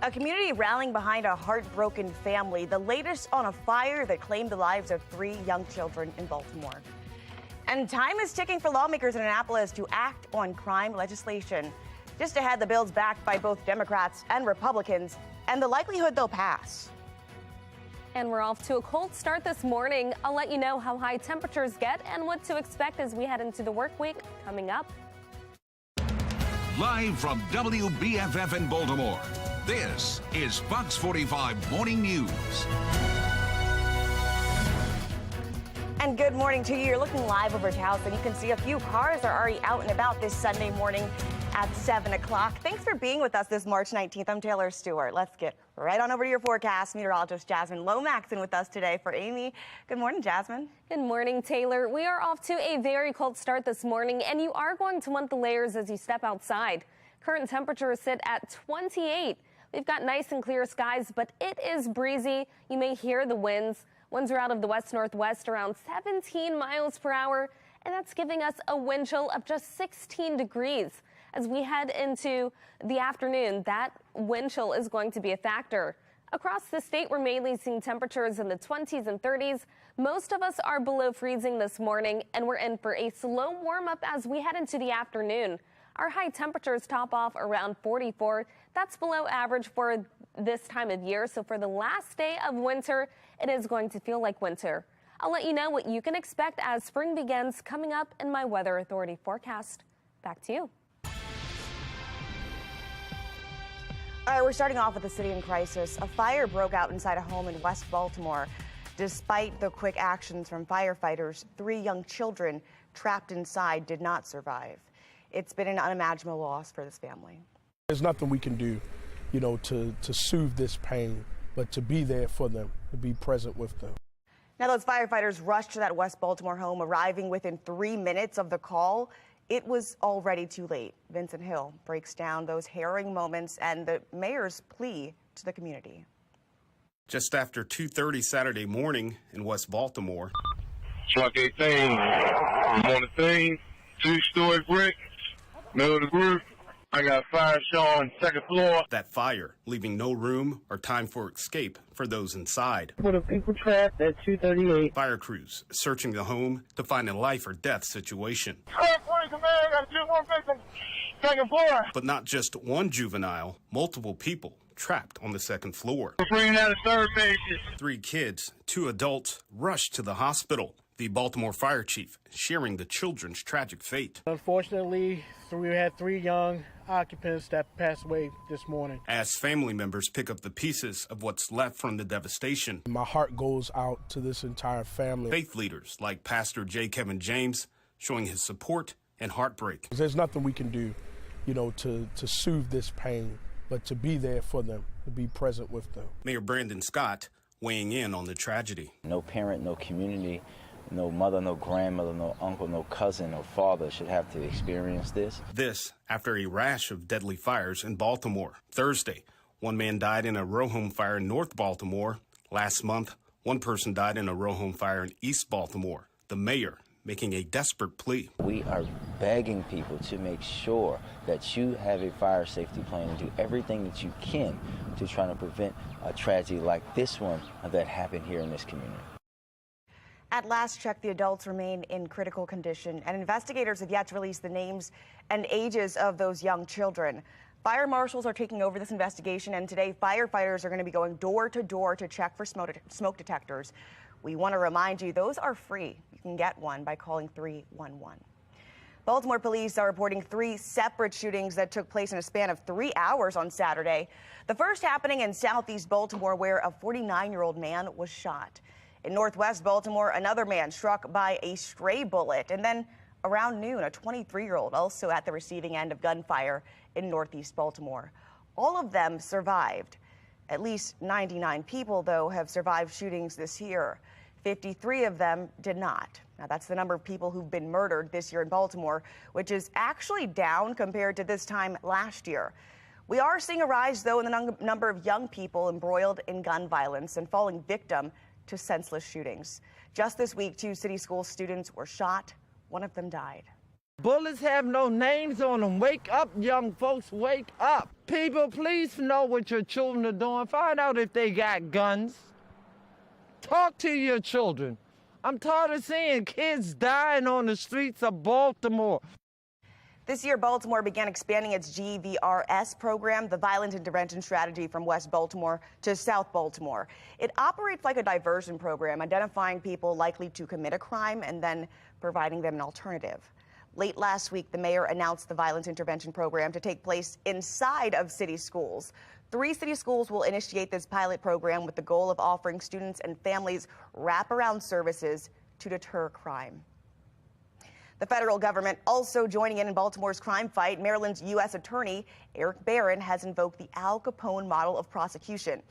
A community rallying behind a heartbroken family, the latest on a fire that claimed the lives of 3 young children in Baltimore. And time is ticking for lawmakers in Annapolis to act on crime legislation. Just ahead, the bill's backed by both Democrats and Republicans, and the likelihood they'll pass. And we're off to a cold start this morning. I'll let you know how high temperatures get and what to expect as we head into the work week coming up. Live from WBFF in Baltimore, this is Fox 45 Morning News. And good morning to you. You're looking live over at house, and you can see a few cars are already out and about this Sunday morning at 7 o'clock. Thanks for being with us this March 19th. I'm Taylor Stewart. Let's get right on over to your forecast. Meteorologist Jasmine Lomax in with us today for Amy. Good morning, Jasmine. Good morning, Taylor. We are off to a very cold start this morning, and you are going to want the layers as you step outside. Current temperatures sit at 28. We've got nice and clear skies, but it is breezy. You may hear the winds. Winds are out of the west-northwest around 17 miles per hour, and that's giving us a wind chill of just 16 degrees. As we head into the afternoon, that wind chill is going to be a factor. Across the state, we're mainly seeing temperatures in the 20s and 30s. Most of us are below freezing this morning, and we're in for a slow warm-up as we head into the afternoon. Our high temperatures top off around 44. That's below average for this time of year. So for the last day of winter, it is going to feel like winter. I'll let you know what you can expect as spring begins coming up in my Weather Authority forecast. Back to you. All right, we're starting off with the city in crisis. A fire broke out inside a home in West Baltimore. Despite the quick actions from firefighters, 3 young children trapped inside did not survive. It's been an unimaginable loss for this family. There's nothing we can do, to soothe this pain, but to be there for them, to be present with them. Now, those firefighters rushed to that West Baltimore home, arriving within 3 minutes of the call. It was already too late. Vincent Hill breaks down those harrowing moments and the mayor's plea to the community. Just after 2:30 Saturday morning in West Baltimore. Truck 18, I'm on the thing, 2-story brick, middle of the roof. I got fire showing second floor. That fire, leaving no room or time for escape for those inside. For the people trapped at 238. Fire crews searching the home to find a life or death situation. Second floor. But not just one juvenile, multiple people trapped on the second floor. We're bringing out a third patient. 3 kids, 2 adults rushed to the hospital. The Baltimore fire chief sharing the children's tragic fate. Unfortunately, we had 3 young occupants that passed away this morning. As family members pick up the pieces of what's left from the devastation. My heart goes out to this entire family. Faith leaders like Pastor J. Kevin James showing his support and heartbreak. There's nothing we can do, to soothe this pain, but to be there for them, to be present with them. Mayor Brandon Scott weighing in on the tragedy. No parent, no community, no mother, no grandmother, no uncle, no cousin, no father should have to experience this. This after a rash of deadly fires in Baltimore. Thursday, 1 man died in a row home fire in North Baltimore. Last month, 1 person died in a row home fire in East Baltimore. The mayor making a desperate plea. We are begging people to make sure that you have a fire safety plan and do everything that you can to try to prevent a tragedy like this one that happened here in this community. At last check, the adults remain in critical condition, and investigators have yet to release the names and ages of those young children. Fire marshals are taking over this investigation, and today firefighters are going to be going door to door to check for smoke detectors. We want to remind you, those are free. You can get one by calling 311. Baltimore police are reporting 3 separate shootings that took place in a span of 3 hours on Saturday. The first happening in southeast Baltimore, where a 49-year-old man was shot. In northwest Baltimore, another man struck by a stray bullet. And then around noon, a 23-year-old also at the receiving end of gunfire in northeast Baltimore. All of them survived. At least 99 people, though, have survived shootings this year. 53 of them did not. Now, that's the number of people who've been murdered this year in Baltimore, which is actually down compared to this time last year. We are seeing a rise, though, in the number of young people embroiled in gun violence and falling victim to senseless shootings. Just this week, 2 city school students were shot. One of them died. Bullets have no names on them. Wake up, young folks, wake up. People, please know what your children are doing. Find out if they got guns. Talk to your children. I'm tired of seeing kids dying on the streets of Baltimore. This year, Baltimore began expanding its GVRS program, the Violent Intervention Strategy, from West Baltimore to South Baltimore. It operates like a diversion program, identifying people likely to commit a crime and then providing them an alternative. Late last week, the mayor announced the Violent Intervention Program to take place inside of city schools. 3 city schools will initiate this pilot program with the goal of offering students and families wraparound services to deter crime. The federal government also joining in Baltimore's crime fight. Maryland's U.S. Attorney Eric Barron has invoked the Al Capone model of prosecution.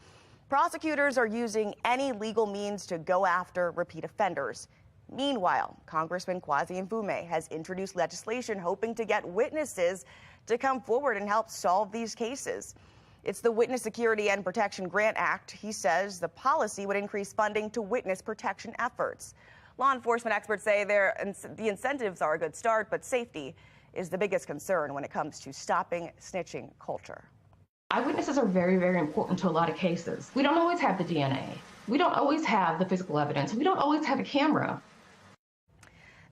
Prosecutors are using any legal means to go after repeat offenders. Meanwhile, Congressman Kwasi Mfume has introduced legislation hoping to get witnesses to come forward and help solve these cases. It's the Witness Security and Protection Grant Act. He says the policy would increase funding to witness protection efforts. Law enforcement experts say the incentives are a good start, but safety is the biggest concern when it comes to stopping snitching culture. Eyewitnesses are very, very important to a lot of cases. We don't always have the DNA. We don't always have the physical evidence. We don't always have a camera.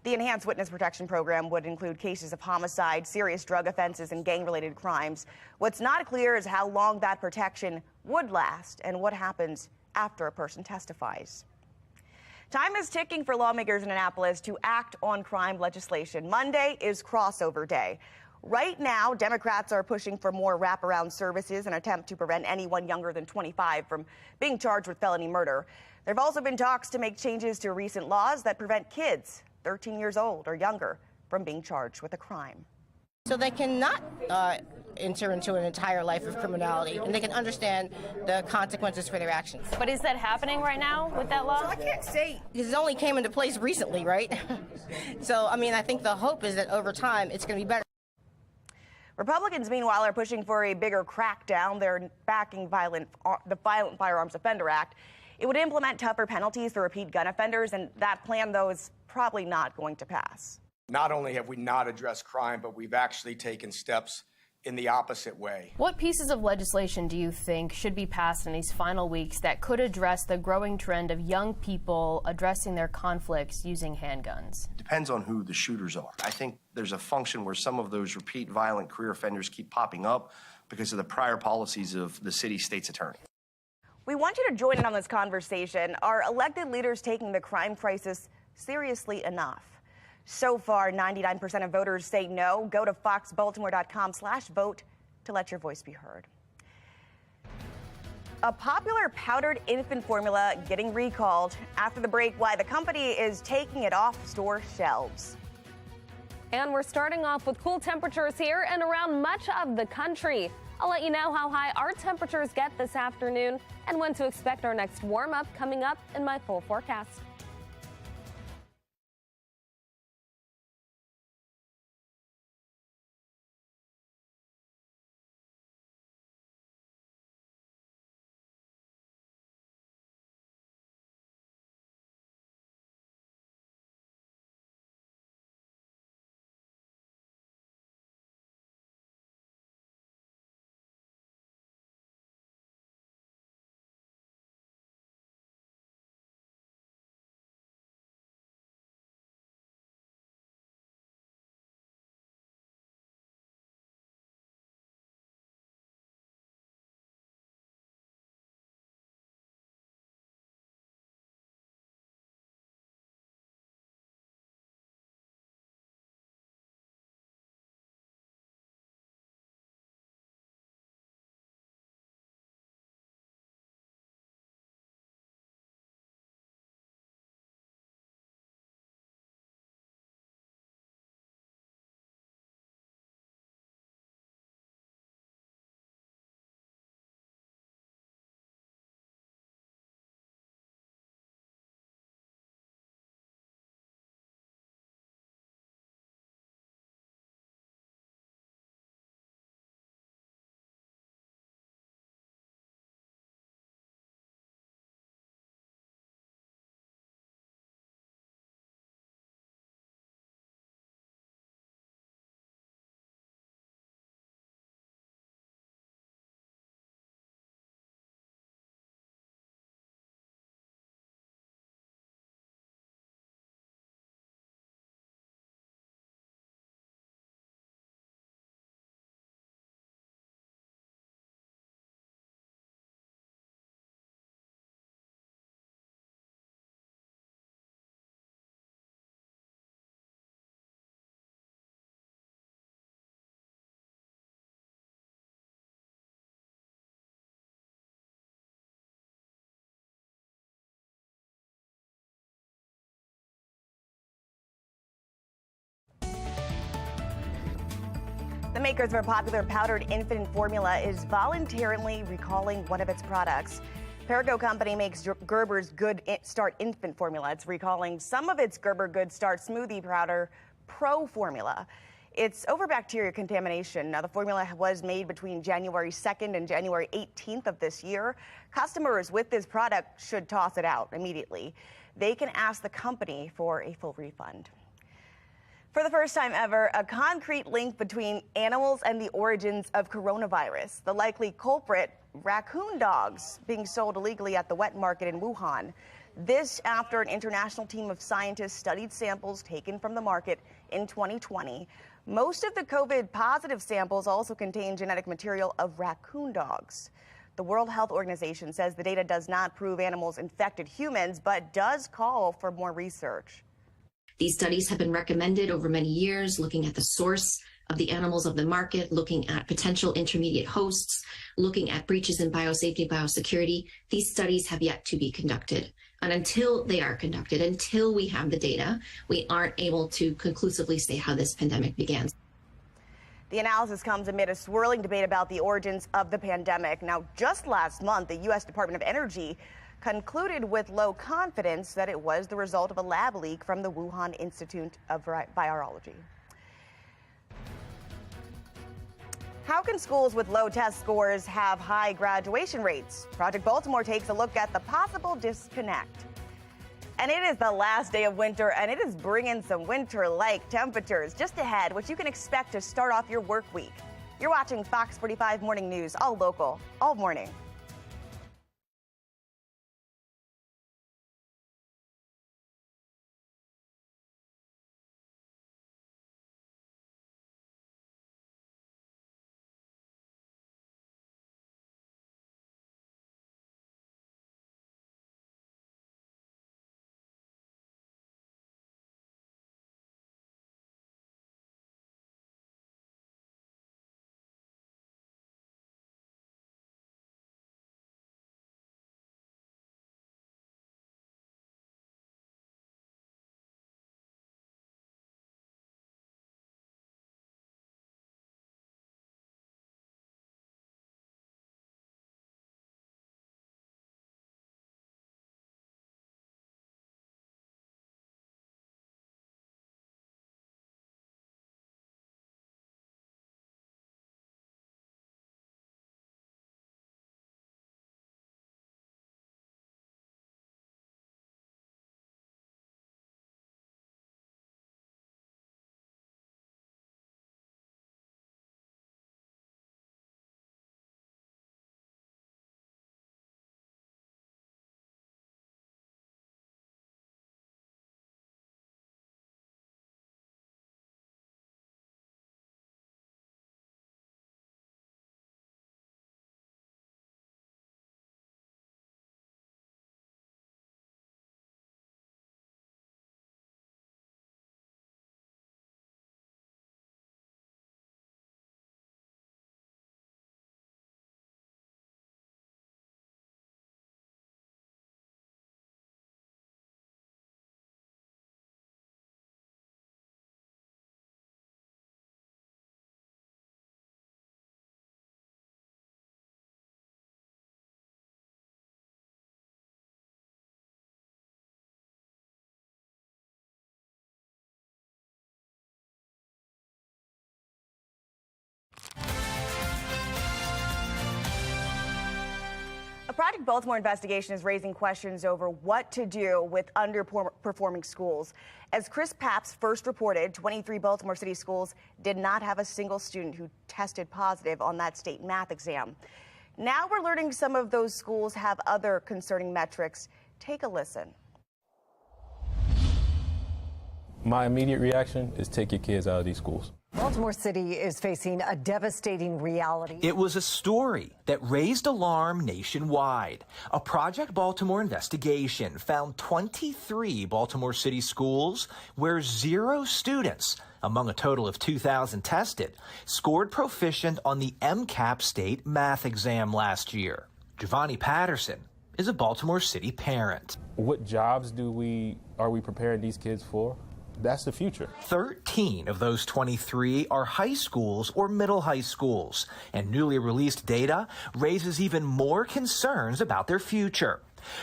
The Enhanced Witness Protection Program would include cases of homicide, serious drug offenses, and gang-related crimes. What's not clear is how long that protection would last and what happens after a person testifies. Time is ticking for lawmakers in Annapolis to act on crime legislation. Monday is crossover day. Right now, Democrats are pushing for more wraparound services in an attempt to prevent anyone younger than 25 from being charged with felony murder. There have also been talks to make changes to recent laws that prevent kids 13 years old or younger from being charged with a crime. So they cannot enter into an entire life of criminality, and they can understand the consequences for their actions. But is that happening right now with that law? So I can't say, because it only came into place recently, right? So, I mean, I think the hope is that over time it's going to be better. Republicans, meanwhile, are pushing for a bigger crackdown. They're backing the Violent Firearms Offender Act. It would implement tougher penalties for repeat gun offenders, and that plan, though, is probably not going to pass. Not only have we not addressed crime, but we've actually taken steps in the opposite way. What pieces of legislation do you think should be passed in these final weeks that could address the growing trend of young people addressing their conflicts using handguns? Depends on who the shooters are. I think there's a function where some of those repeat violent career offenders keep popping up because of the prior policies of the city state's attorney. We want you to join in on this conversation. Are elected leaders taking the crime crisis seriously enough? So far, 99% of voters say no. Go to foxbaltimore.com/vote to let your voice be heard. A popular powdered infant formula getting recalled. After the break, why the company is taking it off store shelves. And we're starting off with cool temperatures here and around much of the country. I'll let you know how high our temperatures get this afternoon and when to expect our next warm-up coming up in my full forecast. The makers of a popular powdered infant formula is voluntarily recalling one of its products. Perrigo Company makes Gerber's Good Start infant formula. It's recalling some of its Gerber Good Start smoothie powder Pro formula. It's over bacteria contamination. Now, the formula was made between January 2nd and January 18th of this year. Customers with this product should toss it out immediately. They can ask the company for a full refund. For the first time ever, a concrete link between animals and the origins of coronavirus. The likely culprit, raccoon dogs being sold illegally at the wet market in Wuhan. This after an international team of scientists studied samples taken from the market in 2020. Most of the COVID positive samples also contain genetic material of raccoon dogs. The World Health Organization says the data does not prove animals infected humans, but does call for more research. These studies have been recommended over many years, looking at the source of the animals of the market, looking at potential intermediate hosts, looking at breaches in biosafety, biosecurity. These studies have yet to be conducted. And until they are conducted, until we have the data, we aren't able to conclusively say how this pandemic began. The analysis comes amid a swirling debate about the origins of the pandemic. Now, just last month, the U.S. Department of Energy concluded with low confidence that it was the result of a lab leak from the Wuhan Institute of Virology. How can schools with low test scores have high graduation rates? Project Baltimore takes a look at the possible disconnect. And it is the last day of winter, and it is bringing some winter-like temperatures just ahead, which you can expect to start off your work week. You're watching Fox 45 Morning News, all local, all morning. A Project Baltimore investigation is raising questions over what to do with underperforming schools. As Chris Papps first reported, 23 Baltimore City schools did not have a single student who tested positive on that state math exam. Now we're learning some of those schools have other concerning metrics. Take a listen. My immediate reaction is take your kids out of these schools. Baltimore City is facing a devastating reality. It was a story that raised alarm nationwide. A Project Baltimore investigation found 23 Baltimore City schools where 0 students, among a total of 2,000 tested, scored proficient on the MCAP state math exam last year. Giovanni Patterson is a Baltimore City parent. What jobs are we preparing these kids for? That's the future. 13 of those 23 are high schools or middle high schools, and newly released data raises even more concerns about their future.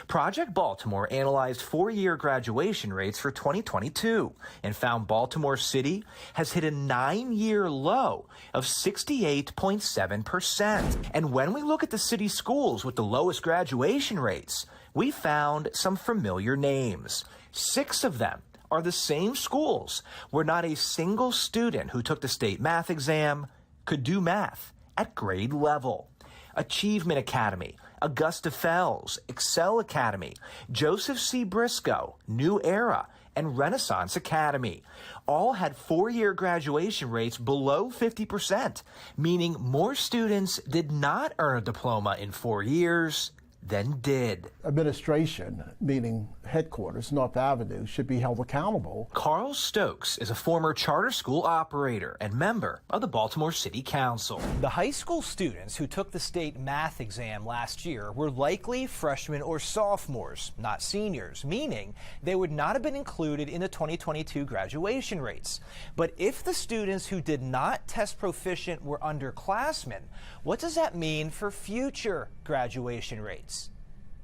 Project Baltimore analyzed four-year graduation rates for 2022 and found Baltimore City has hit a 9-year low of 68.7%. And when we look at the city schools with the lowest graduation rates, we found some familiar names. 6 of them are the same schools where not a single student who took the state math exam could do math at grade level. Achievement Academy, Augusta Fells, Excel Academy, Joseph C. Briscoe, New Era, and Renaissance Academy all had four-year graduation rates below 50%, meaning more students did not earn a diploma in 4 years than did. Administration, meaning headquarters, North Avenue, should be held accountable. Carl Stokes is a former charter school operator and member of the Baltimore City Council. The high school students who took the state math exam last year were likely freshmen or sophomores, not seniors, meaning they would not have been included in the 2022 graduation rates. But if the students who did not test proficient were underclassmen, what does that mean for future graduation rates?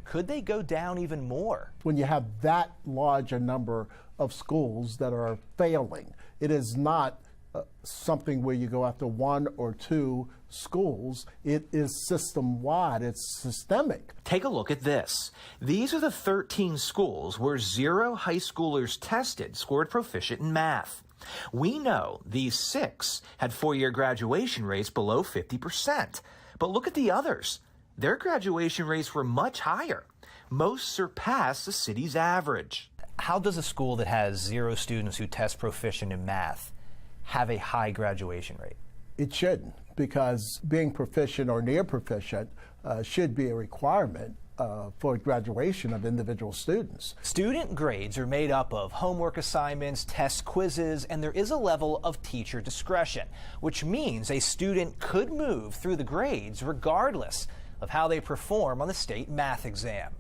Could they go down even more? When you have that large a number of schools that are failing, it is not something where you go after one or two schools. It is system-wide. It's systemic. Take a look at this. These are the 13 schools where 0 high schoolers tested scored proficient in math. We know these 6 had four-year graduation rates below 50%. But look at the others. Their graduation rates were much higher. Most surpass the city's average. How does a school that has 0 students who test proficient in math have a high graduation rate? It shouldn't, because being proficient or near proficient should be a requirement for graduation of individual students. Student grades are made up of homework assignments, test quizzes, and there is a level of teacher discretion, which means a student could move through the grades regardless of how they perform on the state math exam.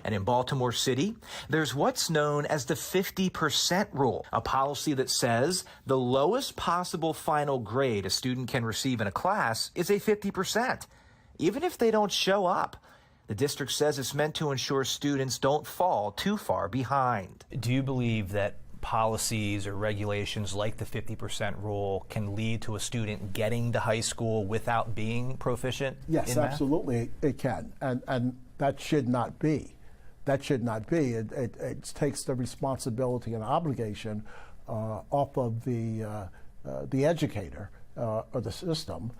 And in Baltimore City, there's what's known as the 50% rule, a policy that says the lowest possible final grade a student can receive in a class is a 50%, even if they don't show up. The district says it's meant to ensure students don't fall too far behind. Do you believe that policies or regulations like the 50% rule can lead to a student getting to high school without being proficient in math? Yes, absolutely it can, and that should not be. That should not be. It takes the responsibility and obligation off of the educator or the system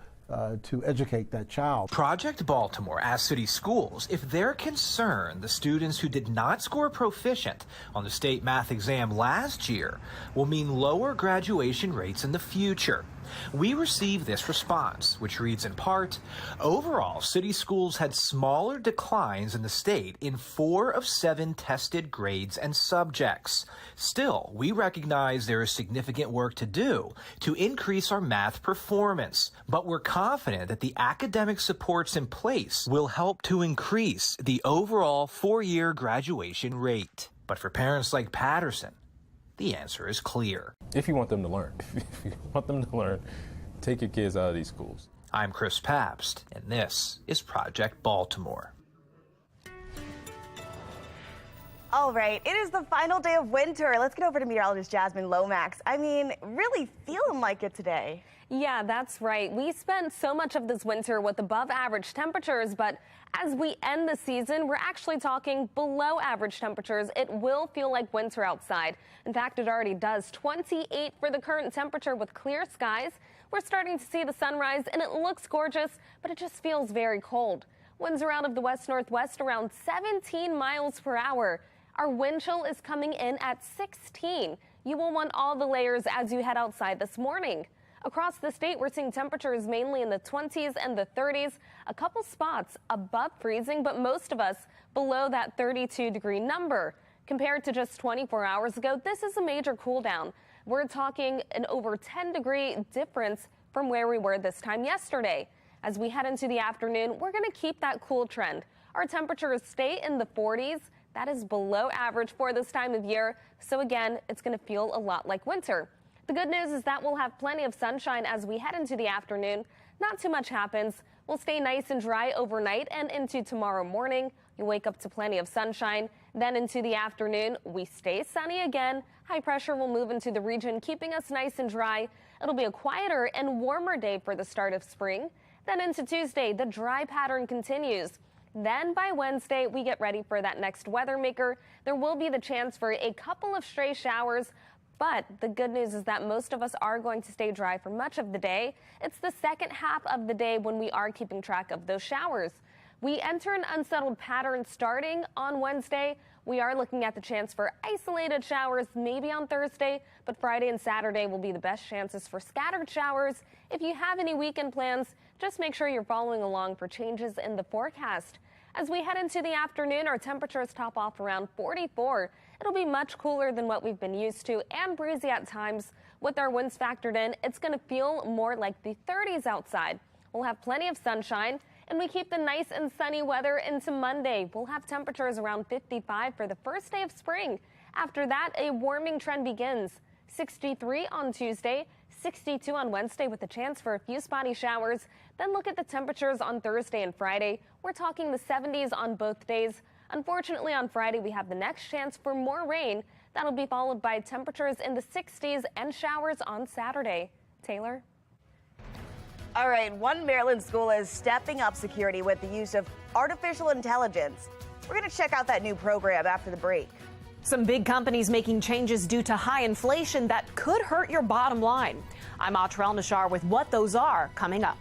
to educate that child. Project Baltimore asked city schools if they're concerned the students who did not score proficient on the state math exam last year will mean lower graduation rates in the future. We received this response, which reads in part, overall, city schools had smaller declines in the state in 4 of 7 tested grades and subjects. Still, we recognize there is significant work to do to increase our math performance, but we're confident that the academic supports in place will help to increase the overall 4-year graduation rate. But for parents like Patterson, the answer is clear. If you want them to learn, take your kids out of these schools. I'm Chris Pabst, and this is Project Baltimore. All right, it is the final day of winter. Let's get over to meteorologist Jasmine Lomax. I mean, really feeling like it today. Yeah, that's right. We spent so much of this winter with above average temperatures, but as we end the season, we're actually talking below average temperatures. It will feel like winter outside. In fact, it already does. 28 for the current temperature with clear skies. We're starting to see the sunrise and it looks gorgeous, but it just feels very cold. Winds are out of the west-northwest around 17 miles per hour. Our wind chill is coming in at 16. You will want all the layers as you head outside this morning. Across the state, we're seeing temperatures mainly in the 20s and the 30s, a couple spots above freezing, but most of us below that 32-degree number. Compared to just 24 hours ago, this is a major cool down. We're talking an over 10-degree difference from where we were this time yesterday. As we head into the afternoon, we're going to keep that cool trend. Our temperatures stay in the 40s. That is below average for this time of year. So again, it's going to feel a lot like winter. The good news is that we'll have plenty of sunshine as we head into the afternoon. Not too much happens. We'll stay nice and dry overnight and into tomorrow morning. You wake up to plenty of sunshine. Then into the afternoon, we stay sunny again. High pressure will move into the region, keeping us nice and dry. It'll be a quieter and warmer day for the start of spring. Then into Tuesday, the dry pattern continues. Then by Wednesday, we get ready for that next weather maker. There will be the chance for a couple of stray showers, but the good news is that most of us are going to stay dry for much of the day. It's the second half of the day when we are keeping track of those showers. We enter an unsettled pattern starting on Wednesday. We are looking at the chance for isolated showers maybe on Thursday, but Friday and Saturday will be the best chances for scattered showers. If you have any weekend plans, just make sure you're following along for changes in the forecast. As we head into the afternoon, our temperatures top off around 44. It'll be much cooler than what we've been used to and breezy at times. With our winds factored in, it's going to feel more like the 30s outside. We'll have plenty of sunshine, and we keep the nice and sunny weather into Monday. We'll have temperatures around 55 for the first day of spring. After that, a warming trend begins. 63 on Tuesday, 62 on Wednesday with a chance for a few spotty showers. Then look at the temperatures on Thursday and Friday. We're talking the 70s on both days. Unfortunately, on Friday, we have the next chance for more rain. That'll be followed by temperatures in the 60s and showers on Saturday. Taylor? All right, one Maryland school is stepping up security with the use of artificial intelligence. We're going to check out that new program after the break. Some big companies making changes due to high inflation that could hurt your bottom line. I'm Atrell Nashar with what those are coming up.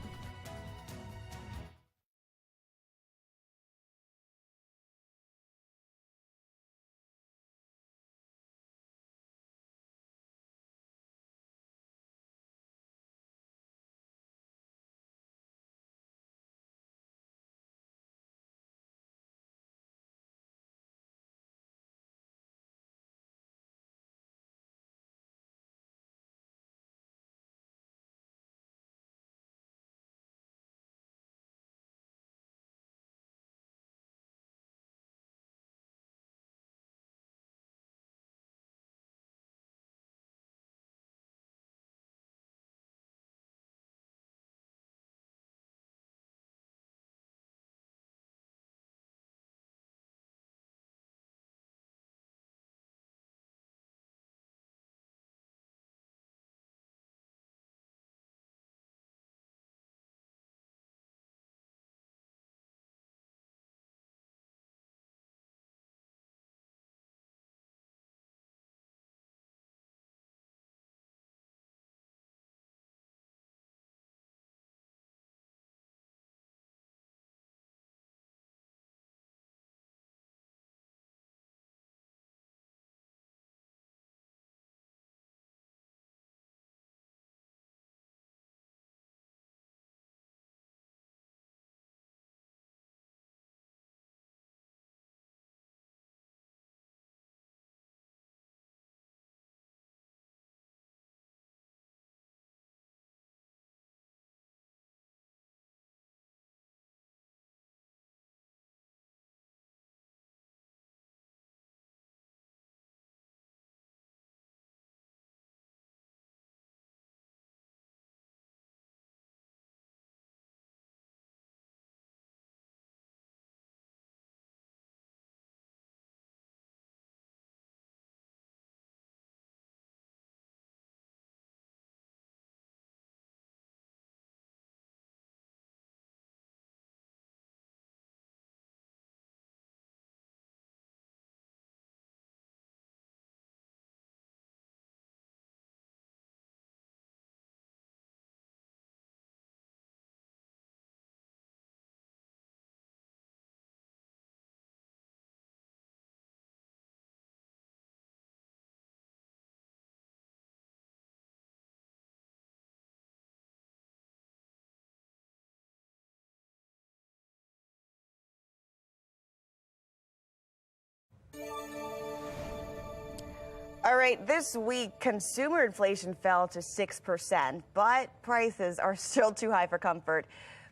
All right, this week, consumer inflation fell to 6%, but prices are still too high for comfort.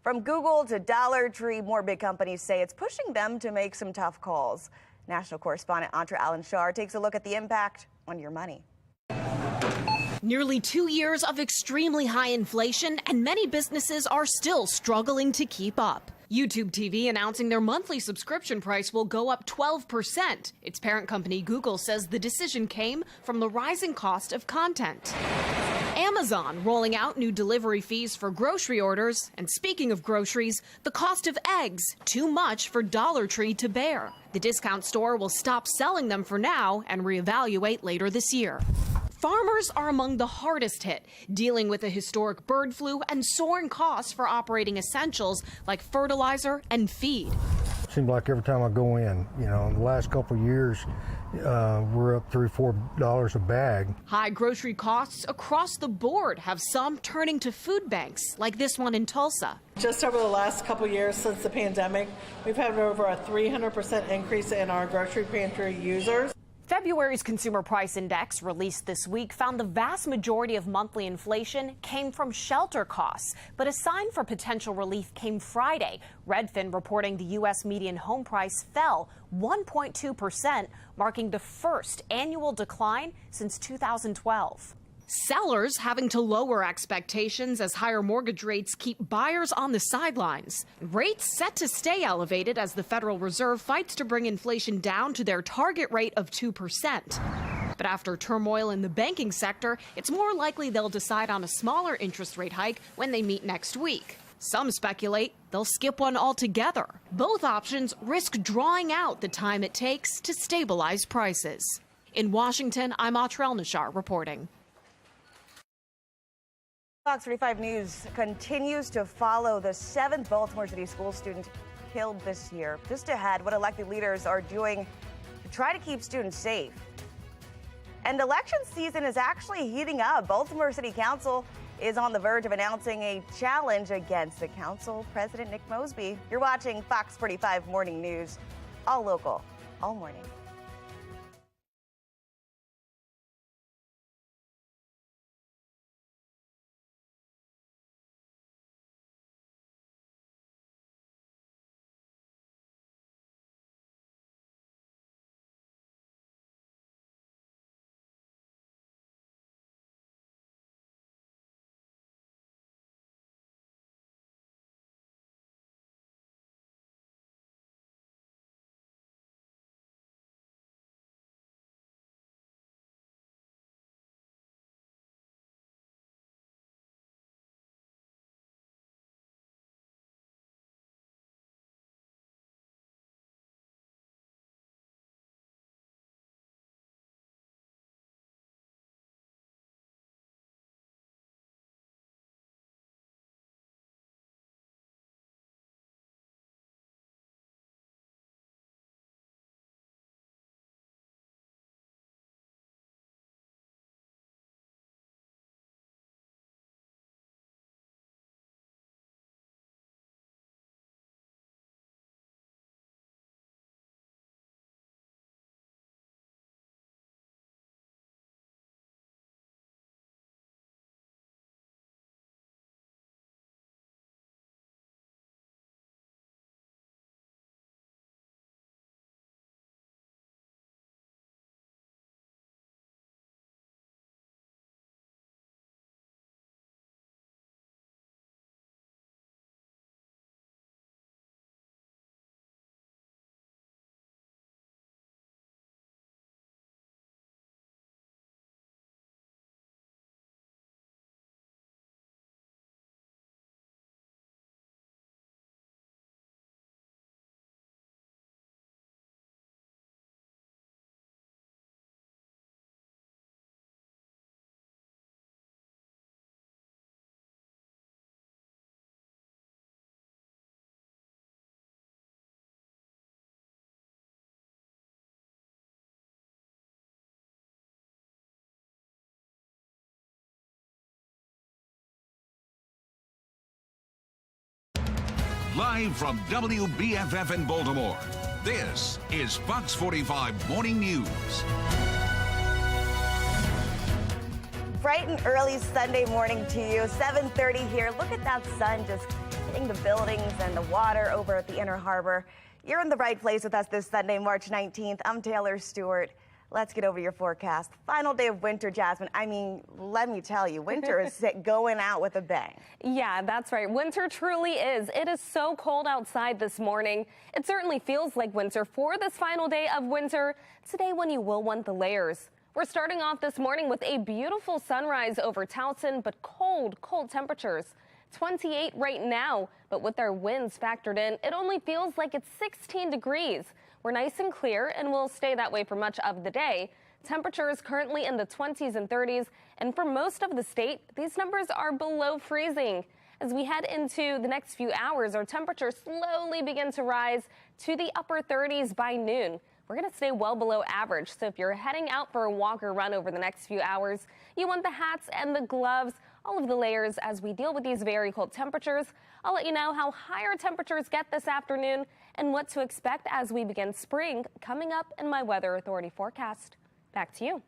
From Google to Dollar Tree, more big companies say it's pushing them to make some tough calls. National correspondent Antra Alan-Shar takes a look at the impact on your money. Nearly 2 years of extremely high inflation, and many businesses are still struggling to keep up. YouTube TV announcing their monthly subscription price will go up 12%. Its parent company Google says the decision came from the rising cost of content. Amazon rolling out new delivery fees for grocery orders. And speaking of groceries, the cost of eggs, too much for Dollar Tree to bear. The discount store will stop selling them for now and reevaluate later this year. Farmers are among the hardest hit, dealing with a historic bird flu and soaring costs for operating essentials like fertilizer and feed. Seems like every time I go in, in the last couple of years, we're up $3-4 a bag. High grocery costs across the board have some turning to food banks, like this one in Tulsa. Just over the last couple of years since the pandemic, we've had over a 300% increase in our grocery pantry users. February's Consumer Price Index, released this week, found the vast majority of monthly inflation came from shelter costs. But a sign for potential relief came Friday. Redfin reporting the U.S. median home price fell 1.2%, marking the first annual decline since 2012. Sellers having to lower expectations as higher mortgage rates keep buyers on the sidelines. Rates set to stay elevated as the Federal Reserve fights to bring inflation down to their target rate of 2%. But after turmoil in the banking sector, it's more likely they'll decide on a smaller interest rate hike when they meet next week. Some speculate they'll skip one altogether. Both options risk drawing out the time it takes to stabilize prices. In Washington, I'm Antra Alan-Shar reporting. FOX45 News continues to follow the 7th Baltimore City school student killed this year. Just ahead, what elected leaders are doing to try to keep students safe. And election season is actually heating up. Baltimore City Council is on the verge of announcing a challenge against the council president, Nick Mosby. You're watching FOX45 Morning News, all local, all morning. Live from WBFF in Baltimore, this is Fox 45 Morning News. Bright and early Sunday morning to you, 7:30 here. Look at that sun just hitting the buildings and the water over at the Inner Harbor. You're in the right place with us this Sunday, March 19th. I'm Taylor Stewart. Let's get over your forecast. Final day of winter, Jasmine. I mean, let me tell you, winter is going out with a bang. Yeah, that's right. Winter truly is. It is so cold outside this morning. It certainly feels like winter for this final day of winter. Today when you will want the layers. We're starting off this morning with a beautiful sunrise over Towson, but cold temperatures. 28 right now, but with our winds factored in, it only feels like it's 16 degrees. We're nice and clear and will stay that way for much of the day. Temperatures currently in the 20s and 30s, and for most of the state, these numbers are below freezing. As we head into the next few hours, our temperatures slowly begin to rise to the upper 30s by noon. We're going to stay well below average, so if you're heading out for a walk or run over the next few hours, you want the hats and the gloves, all of the layers as we deal with these very cold temperatures. I'll let you know how higher temperatures get this afternoon and what to expect as we begin spring coming up in my Weather Authority forecast. Back to you.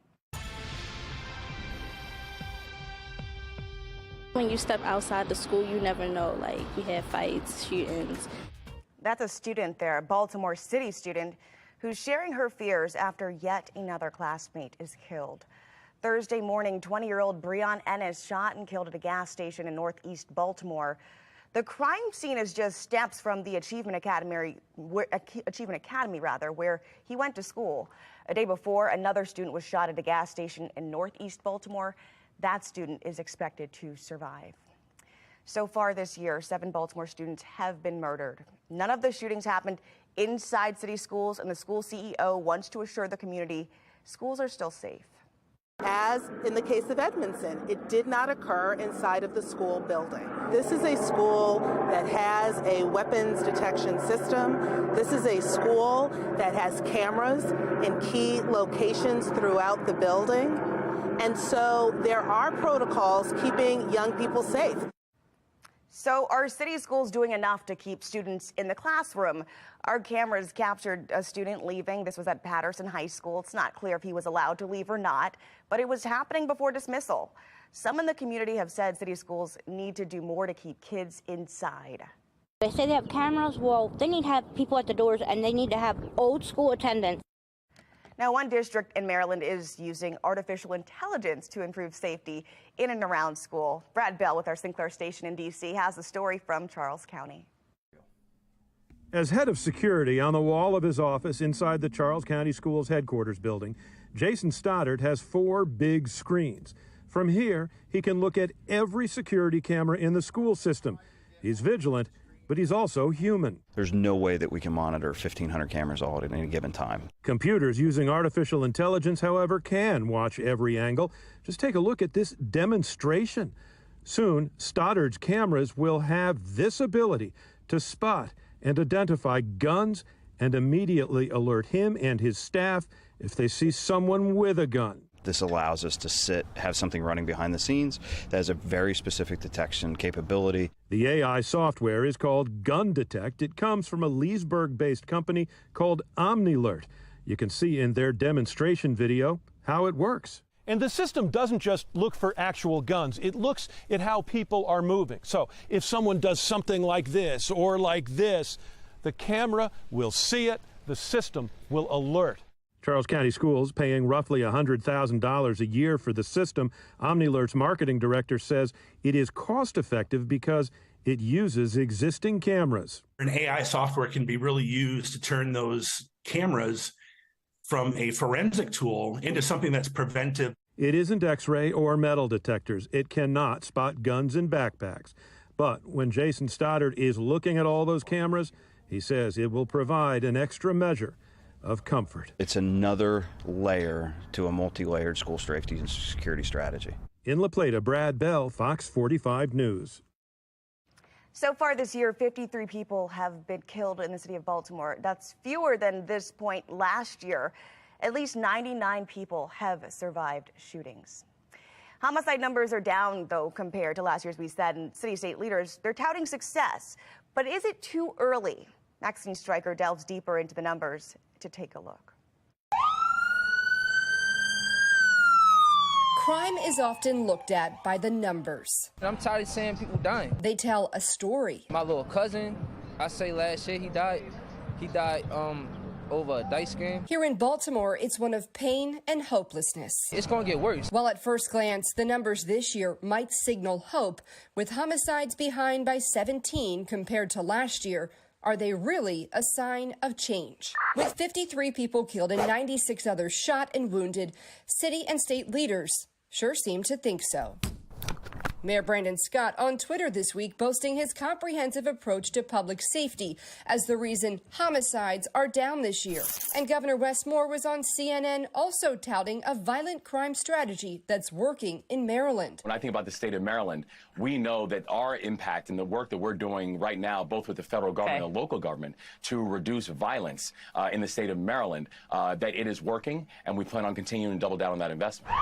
When you step outside the school, you never know. Like, we had fights, shootings. That's a student there, a Baltimore City student, who's sharing her fears after yet another classmate is killed. Thursday morning, 20-year-old Breon Ennis shot and killed at a gas station in northeast Baltimore. The crime scene is just steps from the Achievement Academy, where he went to school. A day before, another student was shot at a gas station in northeast Baltimore. That student is expected to survive. So far this year, 7 Baltimore students have been murdered. None of the shootings happened inside city schools, and the school CEO wants to assure the community schools are still safe. As in the case of Edmondson, it did not occur inside of the school building. This is a school that has a weapons detection system. This is a school that has cameras in key locations throughout the building. And so there are protocols keeping young people safe. So are city schools doing enough to keep students in the classroom? Our cameras captured a student leaving. This was at Patterson High School. It's not clear if he was allowed to leave or not, but it was happening before dismissal. Some in the community have said city schools need to do more to keep kids inside. They say they have cameras. Well, they need to have people at the doors, and they need to have old school attendants. Now, one district in Maryland is using artificial intelligence to improve safety in and around school. Brad Bell with our Sinclair station in D.C. has the story from Charles County. As head of security on the wall of his office inside the Charles County Schools headquarters building, Jason Stoddard has 4 big screens. From here, he can look at every security camera in the school system. He's vigilant, but he's also human. There's no way that we can monitor 1,500 cameras all at any given time. Computers using artificial intelligence, however, can watch every angle. Just take a look at this demonstration. Soon, Stoddard's cameras will have this ability to spot and identify guns and immediately alert him and his staff if they see someone with a gun. This allows us to have something running behind the scenes that has a very specific detection capability. The AI software is called Gun Detect. It comes from a Leesburg-based company called OmniAlert. You can see in their demonstration video how it works. And the system doesn't just look for actual guns. It looks at how people are moving. So if someone does something like this or like this, the camera will see it, the system will alert. Charles County Schools paying roughly $100,000 a year for the system. OmniAlert's marketing director says it is cost-effective because it uses existing cameras. An AI software can be really used to turn those cameras from a forensic tool into something that's preventive. It isn't X-ray or metal detectors. It cannot spot guns in backpacks. But when Jason Stoddard is looking at all those cameras, he says it will provide an extra measure of comfort. It's another layer to a multi-layered school safety and security strategy. In La Plata, Brad Bell, Fox 45 News. So far this year, 53 people have been killed in the city of Baltimore. That's fewer than this point last year. At least 99 people have survived shootings. Homicide numbers are down, though, compared to last year's, we said, and city-state leaders, they're touting success. But is it too early? Maxine Stryker delves deeper into the numbers to take a look. Crime is often looked at by the numbers. I'm tired of seeing people dying. They tell a story. My little cousin, I say last year he died. He died over a dice game. Here in Baltimore, it's one of pain and hopelessness. It's going to get worse. While at first glance, the numbers this year might signal hope, with homicides behind by 17 compared to last year, are they really a sign of change? With 53 people killed and 96 others shot and wounded, city and state leaders sure seem to think so. Mayor Brandon Scott on Twitter this week boasting his comprehensive approach to public safety as the reason homicides are down this year. And Governor Wes Moore was on CNN also touting a violent crime strategy that's working in Maryland. When I think about the state of Maryland, we know that our impact and the work that we're doing right now, both with the federal government and local government, to reduce violence in the state of Maryland, that it is working, and we plan on continuing to double down on that investment.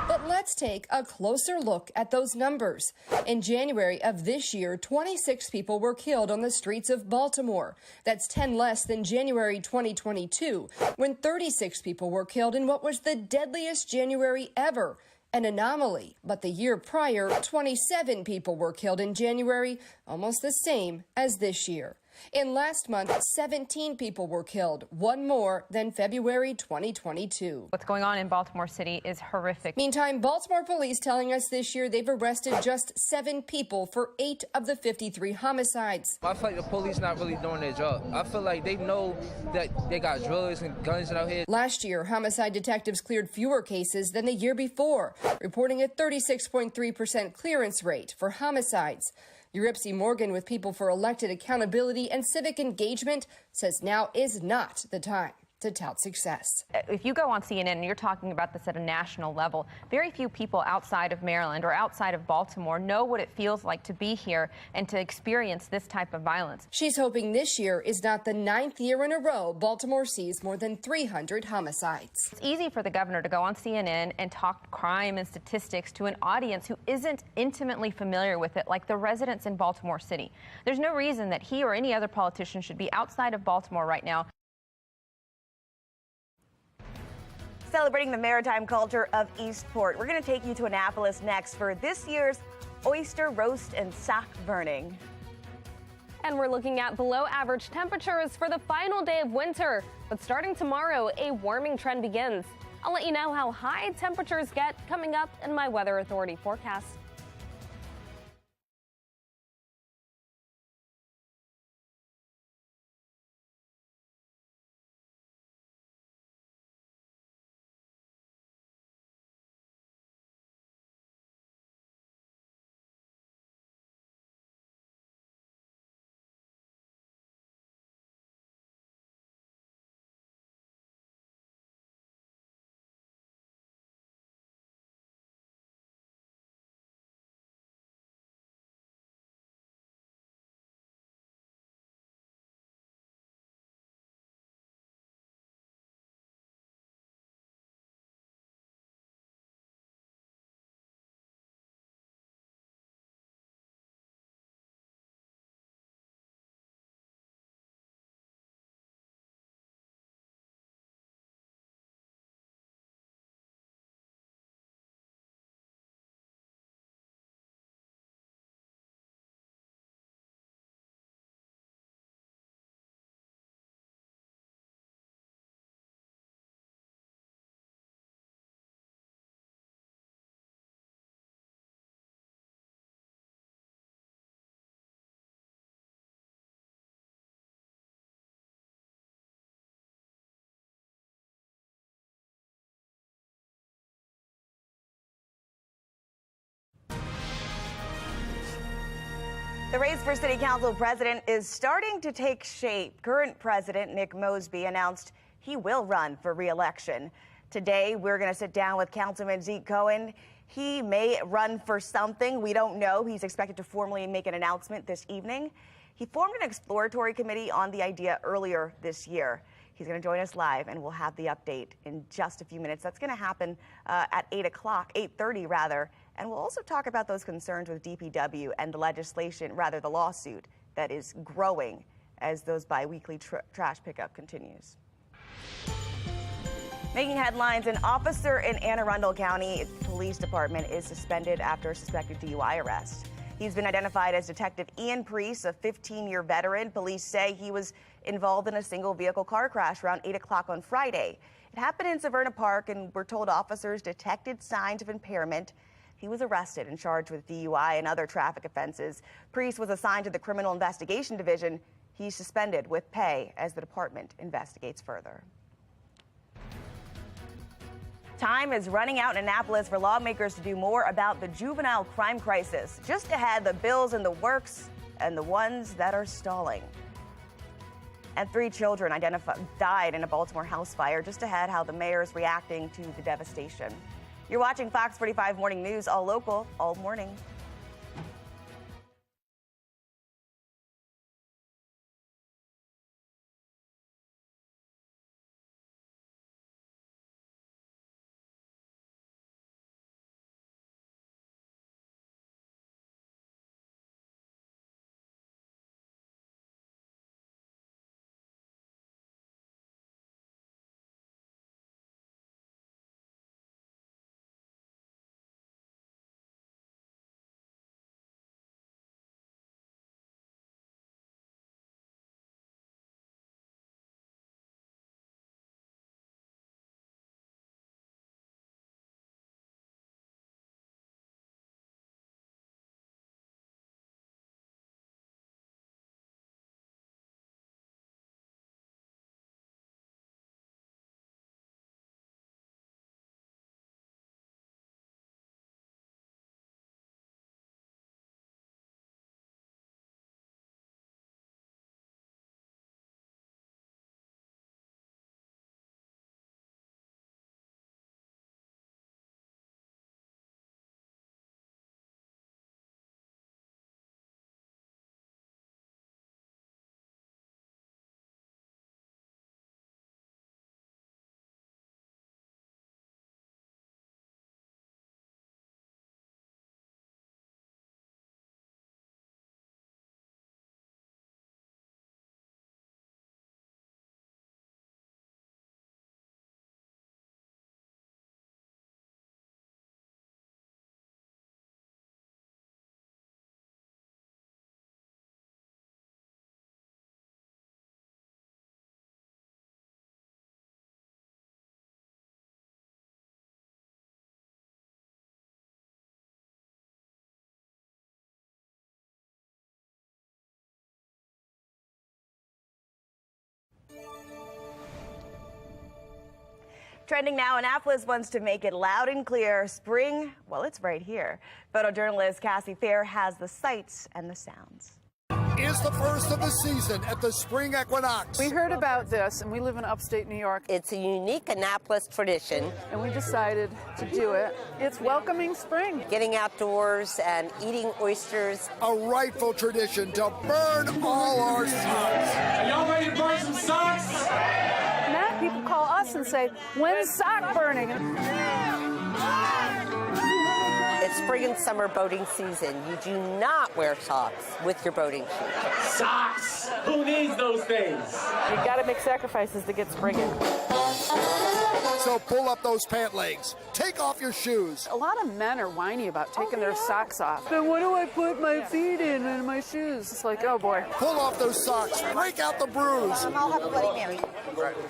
But let's take a closer look at those numbers. In January of this year, 26 people were killed on the streets of Baltimore. That's 10 less than January 2022, when 36 people were killed in what was the deadliest January ever. An anomaly, but the year prior, 27 people were killed in January, almost the same as this year. In last month, 17 people were killed, one more than February 2022. What's going on in Baltimore City is horrific. Meantime, Baltimore police telling us this year they've arrested just 7 people for 8 of the 53 homicides. I feel like the police not really doing their job. I feel like they know that they got drugs and guns out here. Last year, homicide detectives cleared fewer cases than the year before, reporting a 36.3% clearance rate for homicides. Uripsy Morgan with People for Elected Accountability and Civic Engagement says now is not the time to tout success. If you go on CNN and you're talking about this at a national level, very few people outside of Maryland or outside of Baltimore know what it feels like to be here and to experience this type of violence. She's hoping this year is not the 9th year in a row Baltimore sees more than 300 homicides. It's easy for the governor to go on CNN and talk crime and statistics to an audience who isn't intimately familiar with it, like the residents in Baltimore City. There's no reason that he or any other politician should be outside of Baltimore right now. Celebrating the maritime culture of Eastport, we're going to take you to Annapolis next for this year's oyster roast and sock burning. And we're looking at below average temperatures for the final day of winter. But starting tomorrow, a warming trend begins. I'll let you know how high temperatures get coming up in my Weather Authority forecast. The race for city council president is starting to take shape. Current president Nick Mosby announced he will run for re-election. Today, we're going to sit down with Councilman Zeke Cohen. He may run for something. We don't know. He's expected to formally make an announcement this evening. He formed an exploratory committee on the idea earlier this year. He's going to join us live, and we'll have the update in just a few minutes. That's going to happen at 8:30 rather. And we'll also talk about those concerns with DPW and the legislation, the lawsuit that is growing as those biweekly trash pickup continues. Making headlines, an officer in Anne Arundel County Police Department is suspended after a suspected DUI arrest. He's been identified as Detective Ian Priest, a 15-year veteran. Police say he was involved in a single vehicle car crash around 8 o'clock on Friday. It happened in Severna Park, and we're told officers detected signs of impairment. He was arrested and charged with DUI and other traffic offenses. Priest was assigned to the Criminal Investigation Division. He's suspended with pay as the department investigates further. Time is running out in Annapolis for lawmakers to do more about the juvenile crime crisis. Just ahead, the bills in the works and the ones that are stalling. And 3 children died in a Baltimore house fire. Just ahead, how the mayor is reacting to the devastation. You're watching Fox 45 Morning News, all local, all morning. Trending now, Annapolis wants to make it loud and clear. Spring, well, it's right here. Photojournalist Cassie Fair has the sights and the sounds. Is the first of the season at the spring equinox. We heard about this, and we live in upstate New York. It's a unique Annapolis tradition. And we decided to do it. It's welcoming spring. Getting outdoors and eating oysters. A rightful tradition to burn all our socks. Are y'all ready to burn some socks? Now people call us and say, when's sock burning? It's spring and summer boating season. You do not wear socks with your boating shoes. Socks! Who needs those things? You gotta make sacrifices to get springing. So pull up those pant legs. Take off your shoes. A lot of men are whiny about taking their socks off. Then what do I put my feet in and my shoes? It's like, oh boy. Pull off those socks. Break out the bruise. I'll have a Bloody Mary.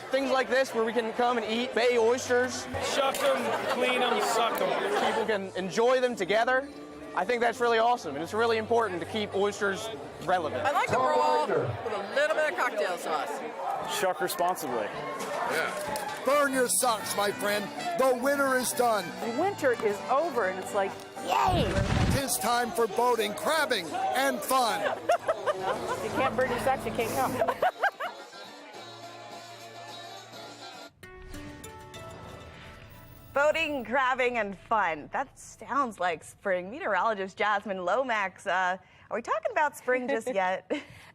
Things like this where we can come and eat bay oysters. Shuck them, clean them, suck them. People can enjoy them together. I think that's really awesome, and it's really important to keep oysters relevant. I like to roll with a little bit of cocktail sauce. Shuck responsibly. Yeah. Burn your socks, my friend. The winter is done. Winter is over, and it's like, yay! Tis time for boating, crabbing, and fun. If you can't burn your socks, you can't come. Boating, crabbing, and fun. That sounds like spring. Meteorologist Jasmine Lomax, are we talking about spring just yet?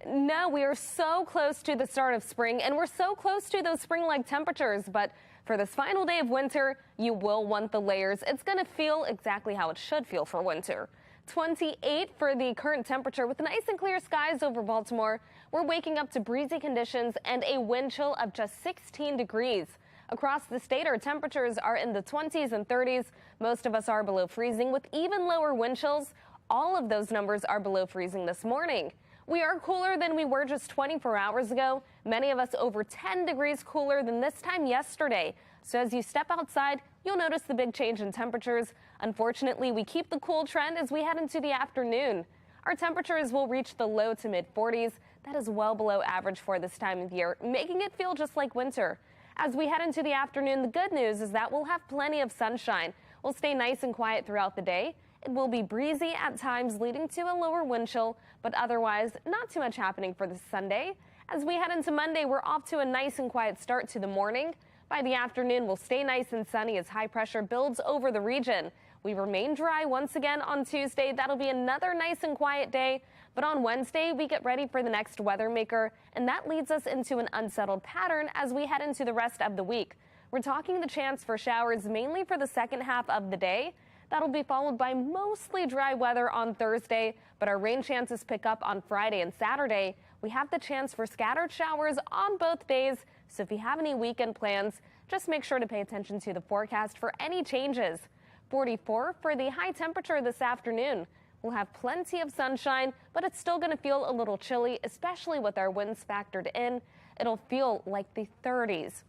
No, we are so close to the start of spring, and we're so close to those spring-like temperatures. But for this final day of winter, you will want the layers. It's going to feel exactly how it should feel for winter. 28 for the current temperature with nice and clear skies over Baltimore. We're waking up to breezy conditions and a wind chill of just 16 degrees. Across the state, our temperatures are in the 20s and 30s. Most of us are below freezing with even lower wind chills. All of those numbers are below freezing this morning. We are cooler than we were just 24 hours ago. Many of us over 10 degrees cooler than this time yesterday. So as you step outside, you'll notice the big change in temperatures. Unfortunately, we keep the cool trend as we head into the afternoon. Our temperatures will reach the low to mid 40s. That is well below average for this time of year, making it feel just like winter. As we head into the afternoon, the good news is that we'll have plenty of sunshine. We'll stay nice and quiet throughout the day. It will be breezy at times, leading to a lower wind chill, but otherwise not too much happening for this Sunday. As we head into Monday, we're off to a nice and quiet start to the morning. By the afternoon, we'll stay nice and sunny as high pressure builds over the region. We remain dry once again on Tuesday. That'll be another nice and quiet day. But on Wednesday, we get ready for the next weather maker, and that leads us into an unsettled pattern as we head into the rest of the week. We're talking the chance for showers mainly for the second half of the day. That'll be followed by mostly dry weather on Thursday, but our rain chances pick up on Friday and Saturday. We have the chance for scattered showers on both days, so if you have any weekend plans, just make sure to pay attention to the forecast for any changes. 44 for the high temperature this afternoon. We'll have plenty of sunshine, but it's still going to feel a little chilly, especially with our winds factored in. It'll feel like the 30s.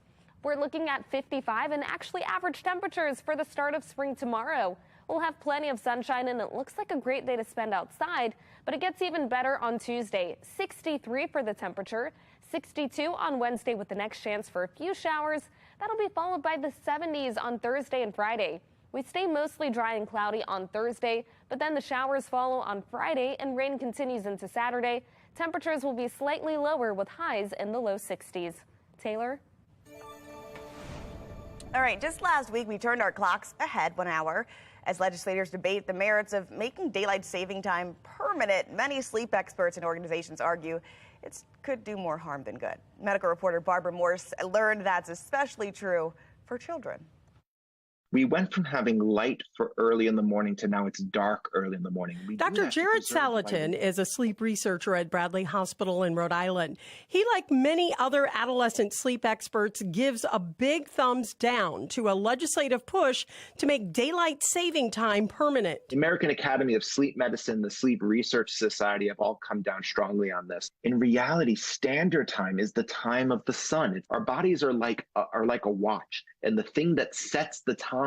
We're looking at 55 and actually average temperatures for the start of spring tomorrow. We'll have plenty of sunshine and it looks like a great day to spend outside, but it gets even better on Tuesday. 63 for the temperature, 62 on Wednesday with the next chance for a few showers. That'll be followed by the 70s on Thursday and Friday. We stay mostly dry and cloudy on Thursday, but then the showers follow on Friday and rain continues into Saturday. Temperatures will be slightly lower with highs in the low 60s. Taylor? All right, just last week we turned our clocks ahead 1 hour as legislators debate the merits of making daylight saving time permanent. Many sleep experts and organizations argue it could do more harm than good. Medical reporter Barbara Morse learned that's especially true for children. We went from having light for early in the morning to now it's dark early in the morning. Dr. Jared Salatin is a sleep researcher at Bradley Hospital in Rhode Island. He, like many other adolescent sleep experts, gives a big thumbs down to a legislative push to make daylight saving time permanent. The American Academy of Sleep Medicine, the Sleep Research Society have all come down strongly on this. In reality, standard time is the time of the sun. Our bodies are like a watch, and the thing that sets the time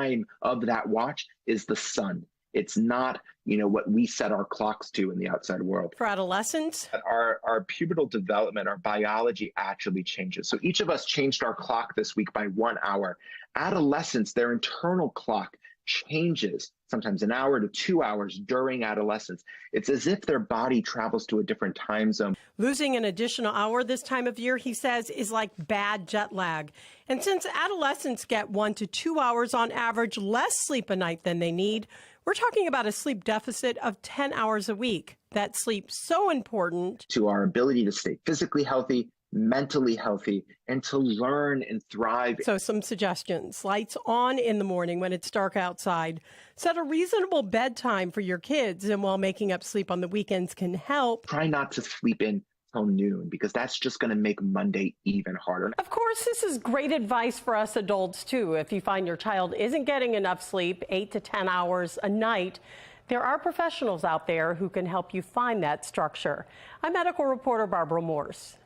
of that watch is the sun. It's not, what we set our clocks to in the outside world. For adolescents, our pubertal development, our biology actually changes. So each of us changed our clock this week by 1 hour. Adolescents, their internal clock changes, sometimes an hour to 2 hours during adolescence. It's as if their body travels to a different time zone. Losing an additional hour this time of year, he says, is like bad jet lag. And since adolescents get 1 to 2 hours on average less sleep a night than they need, we're talking about a sleep deficit of 10 hours a week. That sleep's so important to our ability to stay physically healthy, mentally healthy, and to learn and thrive. So some suggestions: lights on in the morning when it's dark outside. Set a reasonable bedtime for your kids, and while making up sleep on the weekends can help, try not to sleep in till noon, because that's just going to make Monday even harder. Of course, this is great advice for us adults too. If you find your child isn't getting enough sleep, 8 to 10 hours a night, there are professionals out there who can help you find that structure. I'm medical reporter Barbara Morse.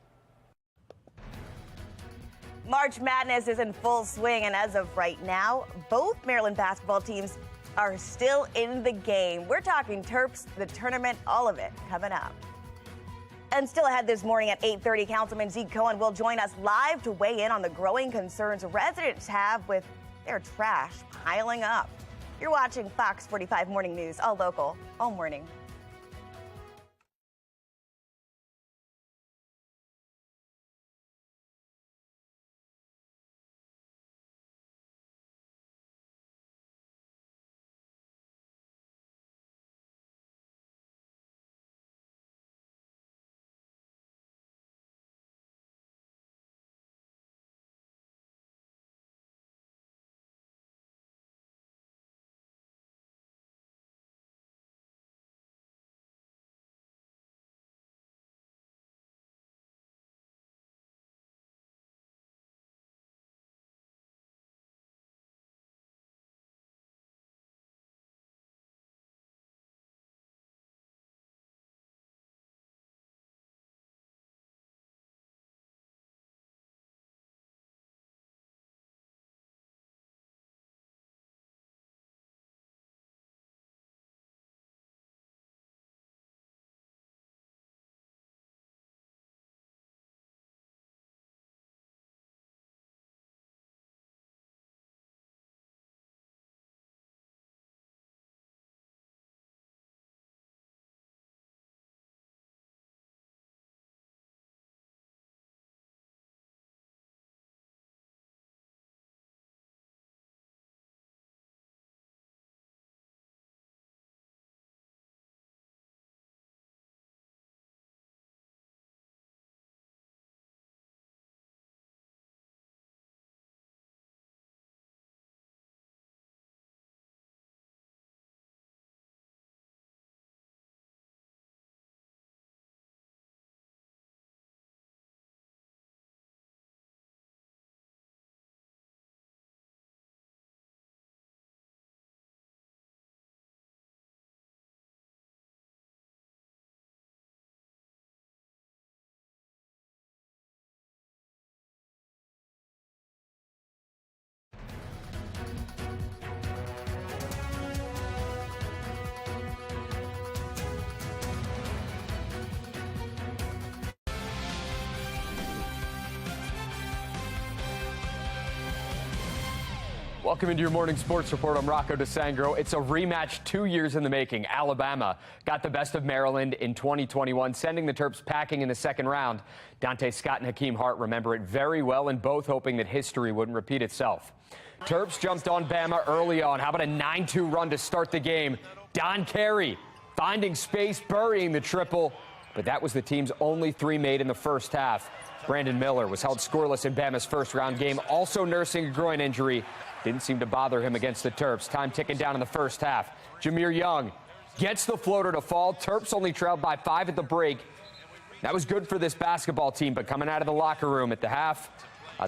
March Madness is in full swing, and as of right now, both Maryland basketball teams are still in the game. We're talking Terps, the tournament, all of it coming up. And still ahead this morning at 8:30, Councilman Zeke Cohen will join us live to weigh in on the growing concerns residents have with their trash piling up. You're watching Fox 45 Morning News, all local, all morning. Welcome into your morning sports report. I'm Rocco DeSangro. It's a rematch 2 years in the making. Alabama got the best of Maryland in 2021, sending the Terps packing in the second round. Dante Scott and Hakeem Hart remember it very well, and both hoping that history wouldn't repeat itself. Terps jumped on Bama early on. How about a 9-2 run to start the game? Don Carey finding space, burying the triple, but that was the team's only three made in the first half. Brandon Miller was held scoreless in Bama's first-round game, also nursing a groin injury. Didn't seem to bother him against the Terps. Time ticking down in the first half. Jameer Young gets the floater to fall. Terps only trailed by 5 at the break. That was good for this basketball team, but coming out of the locker room at the half,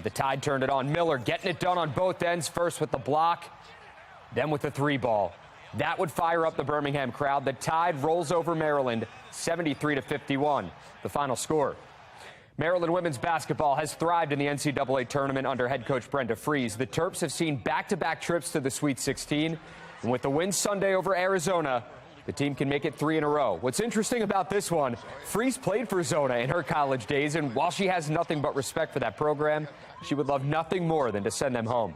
the Tide turned it on. Miller getting it done on both ends, first with the block, then with the three ball. That would fire up the Birmingham crowd. The Tide rolls over Maryland, 73-51, the final score. Maryland women's basketball has thrived in the NCAA tournament under head coach Brenda Freese. The Terps have seen back-to-back trips to the Sweet 16, and with the win Sunday over Arizona, the team can make it 3 in a row. What's interesting about this one, Freese played for Zona in her college days, and while she has nothing but respect for that program, she would love nothing more than to send them home.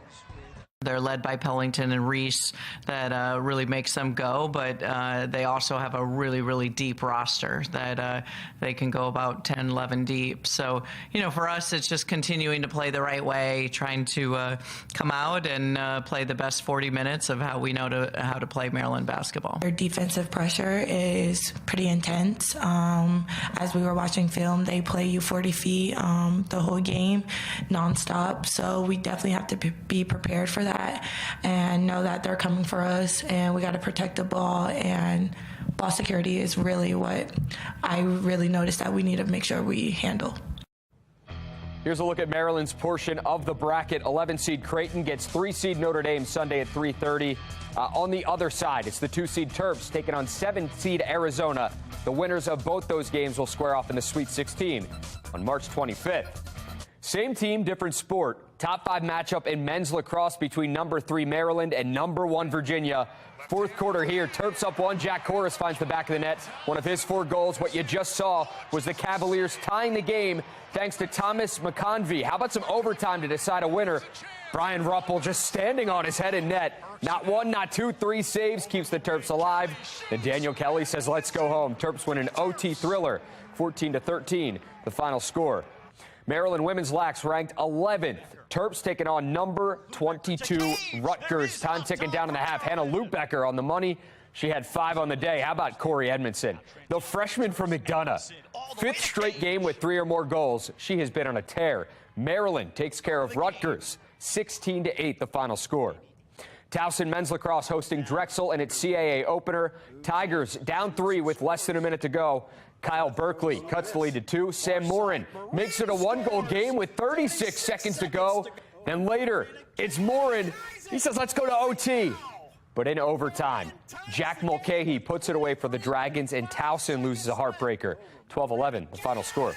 They're led by Pellington and Reese. That really makes them go, but they also have a really, really deep roster that they can go about 10, 11 deep. So, for us, it's just continuing to play the right way, trying to come out and play the best 40 minutes of how we know how to play Maryland basketball. Their defensive pressure is pretty intense. As we were watching film, they play you 40 feet the whole game, nonstop. So we definitely have to be prepared for that and know that they're coming for us, and we got to protect the ball, and ball security is really what I really noticed that we need to make sure we handle. Here's a look at Maryland's portion of the bracket. 11-seed Creighton gets 3-seed Notre Dame Sunday at 3:30. On the other side, it's the 2-seed Terps taking on 7-seed Arizona. The winners of both those games will square off in the Sweet 16 on March 25th. Same team, different sport. Top 5 matchup in men's lacrosse between number 3 Maryland and number 1 Virginia. Fourth quarter here, Terps up 1. Jack Corus finds the back of the net. One of his 4 goals. What you just saw was the Cavaliers tying the game thanks to Thomas McConvey. How about some overtime to decide a winner? Brian Ruppel just standing on his head in net. Not 1, not 2, 3 saves keeps the Terps alive. And Daniel Kelly says, let's go home. Terps win an OT thriller, 14-13, the final score. Maryland women's lax ranked 11th. Terps taking on number 22 Rutgers. Time ticking down in the half. Hannah Lubecker on the money. She had 5 on the day. How about Corey Edmondson, the freshman from McDonough? 5th straight game with 3 or more goals. She has been on a tear. Maryland takes care of Rutgers, 16-8, the final score. Towson men's lacrosse hosting Drexel in its CAA opener. Tigers down 3 with less than a minute to go. Kyle Berkeley cuts the lead to 2. Sam Morin makes it a 1-goal game with 36 seconds to go. Then later, it's Morin. He says, let's go to OT. But in overtime, Jack Mulcahy puts it away for the Dragons, and Towson loses a heartbreaker. 12-11, the final score.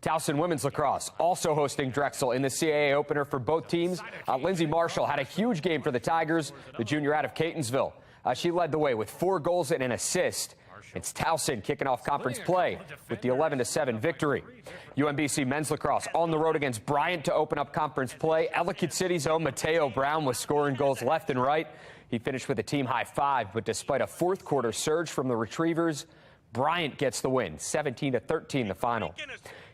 Towson women's lacrosse also hosting Drexel in the CAA opener for both teams. Lindsay Marshall had a huge game for the Tigers, the junior out of Catonsville. She led the way with 4 goals and an assist. It's Towson kicking off conference play with the 11-7 victory. UMBC men's lacrosse on the road against Bryant to open up conference play. Ellicott City's own Mateo Brown was scoring goals left and right. He finished with a team high 5, but despite a fourth quarter surge from the Retrievers, Bryant gets the win, 17-13 the final.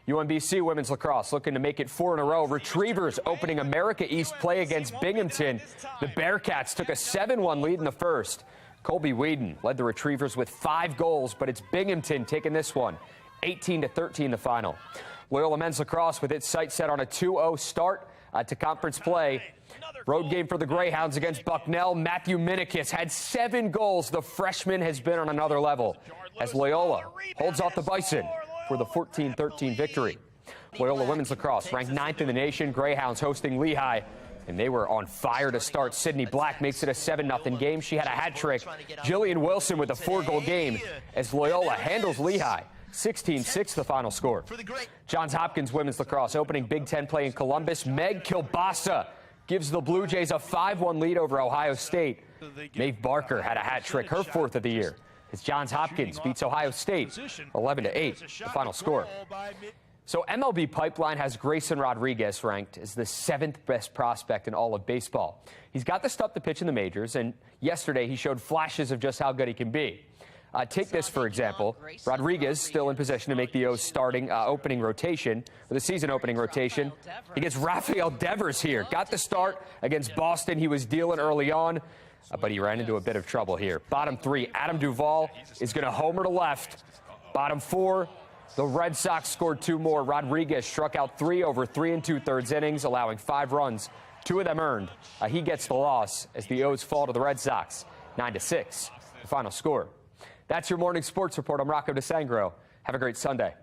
UMBC women's lacrosse looking to make it 4 in a row. Retrievers opening America East play against Binghamton. The Bearcats took a 7-1 lead in the first. Colby Whedon led the Retrievers with 5 goals, but it's Binghamton taking this one, 18-13 the final. Loyola men's lacrosse with its sights set on a 2-0 start to conference play. Road game for the Greyhounds against Bucknell. Matthew Minikis had 7 goals. The freshman has been on another level as Loyola holds off the Bison for the 14-13 victory. Loyola women's lacrosse ranked 9th in the nation. Greyhounds hosting Lehigh, and they were on fire to start. Sydney Black makes it a 7-0 game. She had a hat trick. Jillian Wilson with a 4-goal game as Loyola handles Lehigh. 16-6 the final score. Johns Hopkins women's lacrosse opening Big Ten play in Columbus. Meg Kilbasa gives the Blue Jays a 5-1 lead over Ohio State. Maeve Barker had a hat trick, her 4th of the year, as Johns Hopkins beats Ohio State 11-8, the final score. So MLB Pipeline has Grayson Rodriguez ranked as the 7th best prospect in all of baseball. He's got the stuff to pitch in the majors, and yesterday he showed flashes of just how good he can be. Take this, for example. Rodriguez still in position to make the O's starting opening rotation, or the season opening rotation. He gets Rafael Devers here. Got the start against Boston. He was dealing early on, but he ran into a bit of trouble here. Bottom 3, Adam Duvall is going to homer to left. Bottom 4, the Red Sox scored 2 more. Rodriguez struck out 3 over 3 2/3 innings, allowing 5 runs, 2 of them earned. He gets the loss as the O's fall to the Red Sox, 9-6, the final score. That's your morning sports report. I'm Rocco DeSangro. Have a great Sunday.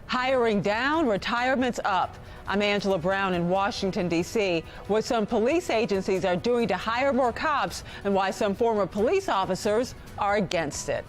Hiring down, retirements up. I'm Angela Brown in Washington, D.C., what some police agencies are doing to hire more cops and why some former police officers are against it.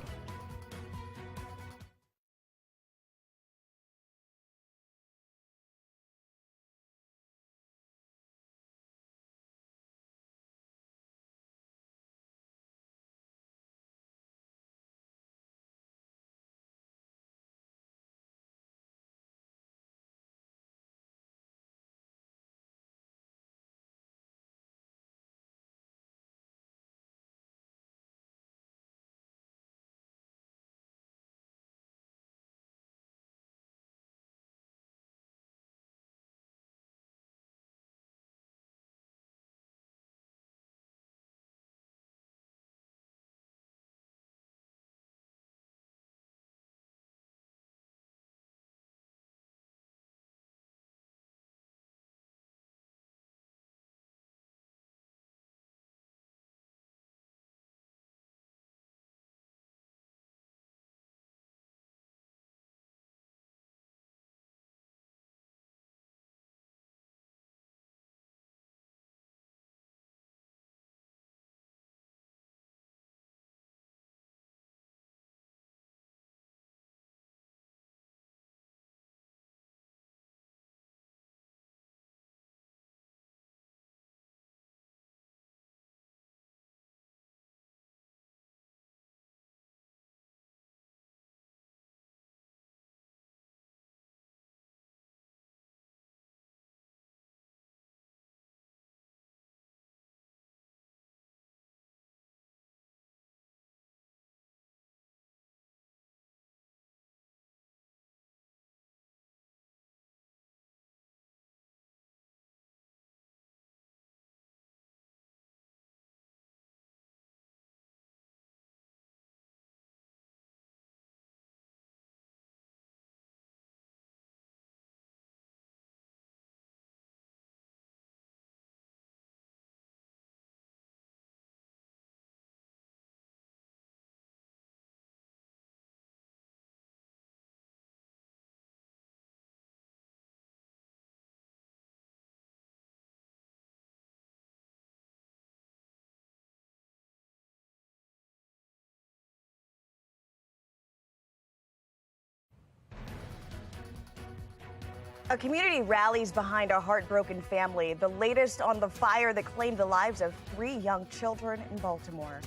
A community rallies behind a heartbroken family, the latest on the fire that claimed the lives of 3 young children in Baltimore.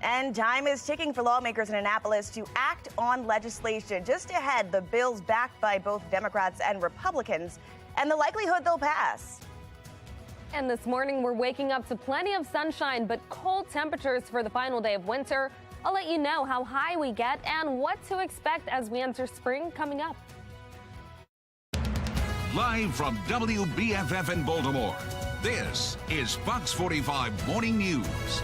And time is ticking for lawmakers in Annapolis to act on legislation. Just ahead, the bills backed by both Democrats and Republicans, and the likelihood they'll pass. And this morning, we're waking up to plenty of sunshine, but cold temperatures for the final day of winter. I'll let you know how high we get and what to expect as we enter spring coming up. Live from WBFF in Baltimore, this is Fox 45 Morning News.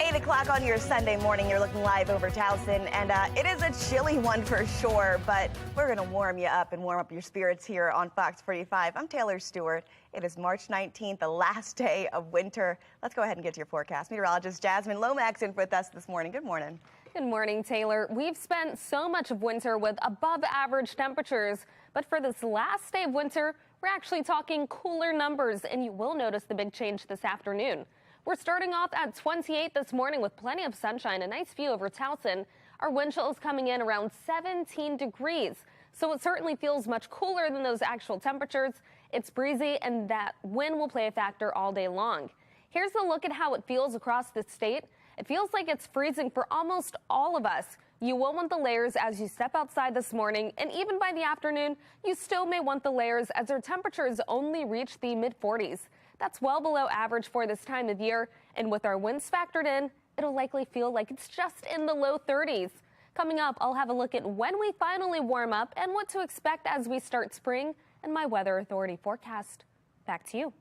8 o'clock on your Sunday morning, you're looking live over Towson, and it is a chilly one for sure, but we're going to warm you up and warm up your spirits here on Fox 45. I'm Taylor Stewart. It is March 19th, the last day of winter. Let's go ahead and get to your forecast. Meteorologist Jasmine Lomax in with us this morning. Good morning. Good morning, Taylor. We've spent so much of winter with above average temperatures, but for this last day of winter, we're actually talking cooler numbers, and you will notice the big change this afternoon. We're starting off at 28 this morning with plenty of sunshine, a nice view over Towson. Our wind chill is coming in around 17 degrees, so it certainly feels much cooler than those actual temperatures. It's breezy, and that wind will play a factor all day long. Here's a look at how it feels across the state. It feels like it's freezing for almost all of us. You will want the layers as you step outside this morning, and even by the afternoon, you still may want the layers as our temperatures only reach the mid-40s. That's well below average for this time of year, and with our winds factored in, it'll likely feel like it's just in the low 30s. Coming up, I'll have a look at when we finally warm up and what to expect as we start spring and my Weather Authority forecast. Back to you.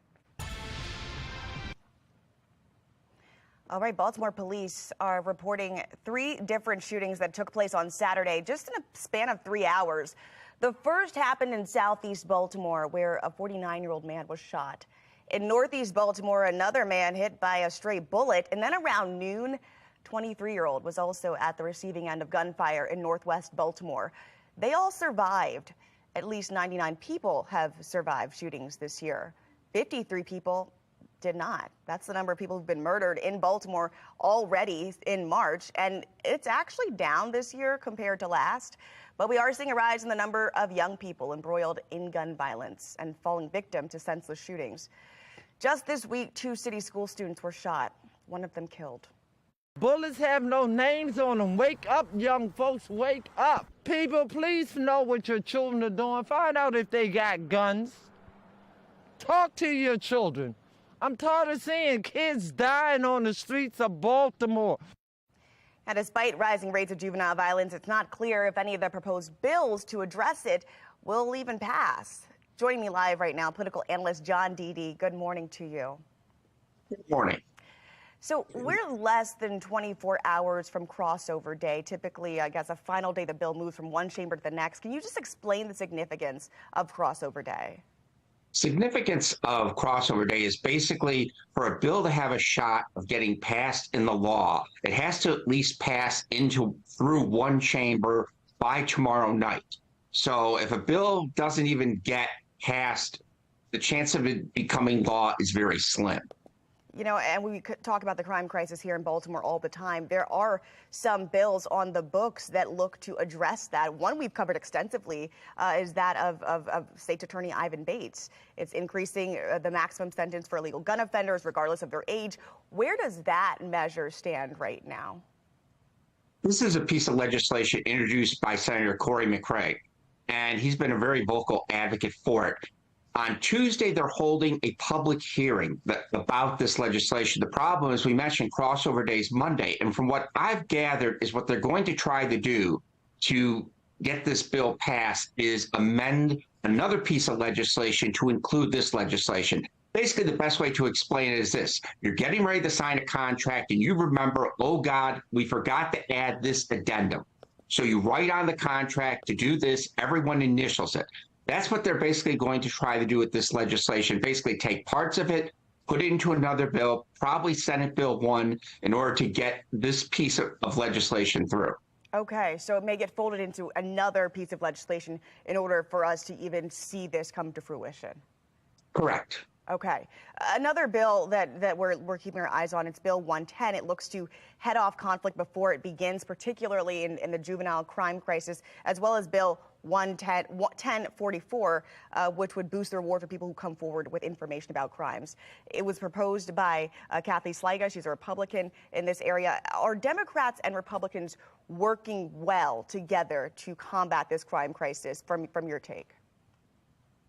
All right, Baltimore police are reporting 3 different shootings that took place on Saturday, just in a span of 3 hours. The first happened in southeast Baltimore, where a 49-year-old man was shot. In northeast Baltimore, another man hit by a stray bullet, and then around noon, 23-year-old was also at the receiving end of gunfire in northwest Baltimore. They all survived. At least 99 people have survived shootings this year. 53 people did not. That's the number of people who've been murdered in Baltimore already in March, and it's actually down this year compared to last. But we are seeing a rise in the number of young people embroiled in gun violence and falling victim to senseless shootings. Just this week, 2 city school students were shot, one of them killed. Bullets have no names on them. Wake up, young folks, wake up. People, please know what your children are doing. Find out if they got guns. Talk to your children. I'm tired of seeing kids dying on the streets of Baltimore. And despite rising rates of juvenile violence, it's not clear if any of the proposed bills to address it will even pass. Joining me live right now, political analyst John Dede. Good morning to you. Good morning. So we're less than 24 hours from crossover day. Typically, I guess, a final day the bill moves from one chamber to the next. Can you just explain the significance of crossover day? Significance of crossover day is basically for a bill to have a shot of getting passed in the law, it has to at least pass through one chamber by tomorrow night. So if a bill doesn't even get passed, the chance of it becoming law is very slim. You know, and we could talk about the crime crisis here in Baltimore all the time. There are some bills on the books that look to address that. One we've covered extensively is that of State Attorney Ivan Bates. It's increasing the maximum sentence for illegal gun offenders, regardless of their age. Where does that measure stand right now? This is a piece of legislation introduced by Senator Corey McCrae, and he's been a very vocal advocate for it. On Tuesday, they're holding a public hearing about this legislation. The problem is we mentioned crossover days Monday, and from what I've gathered is what they're going to try to do to get this bill passed is amend another piece of legislation to include this legislation. Basically, the best way to explain it is this. You're getting ready to sign a contract, and you remember, oh, God, we forgot to add this addendum. So you write on the contract to do this. Everyone initials it. That's what they're basically going to try to do with this legislation, basically take parts of it, put it into another bill, probably Senate Bill 1, in order to get this piece of legislation through. Okay, so it may get folded into another piece of legislation in order for us to even see this come to fruition. Correct. Okay. Another bill that we're keeping our eyes on, it's Bill 110. It looks to head off conflict before it begins, particularly in the juvenile crime crisis, as well as Bill 1044, which would boost the reward for people who come forward with information about crimes. It was proposed by Kathy Sliga. She's a Republican in this area. Are Democrats and Republicans working well together to combat this crime crisis from your take?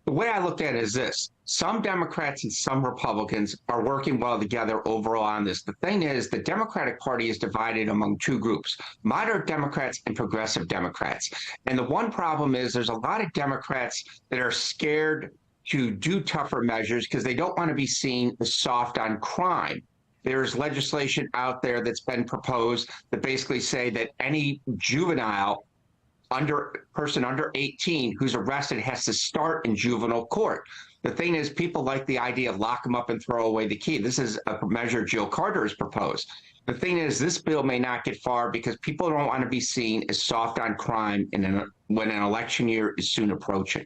The way I look at it is this. Some Democrats and some Republicans are working well together overall on this. The thing is, the Democratic Party is divided among 2 groups, moderate Democrats and progressive Democrats. And the one problem is there's a lot of Democrats that are scared to do tougher measures because they don't want to be seen as soft on crime. There's legislation out there that's been proposed that basically say that any juvenile person under 18 who's arrested has to start in juvenile court. The thing is, people like the idea of lock them up and throw away the key. This is a measure Jill Carter has proposed. The thing is, this bill may not get far because people don't want to be seen as soft on crime when an election year is soon approaching.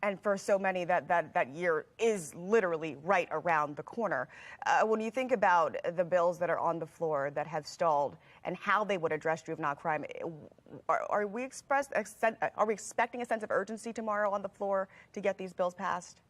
And for so many, that year is literally right around the corner. When you think about the bills that are on the floor that have stalled and how they would address juvenile crime, are we expecting a sense of urgency tomorrow on the floor to get these bills passed?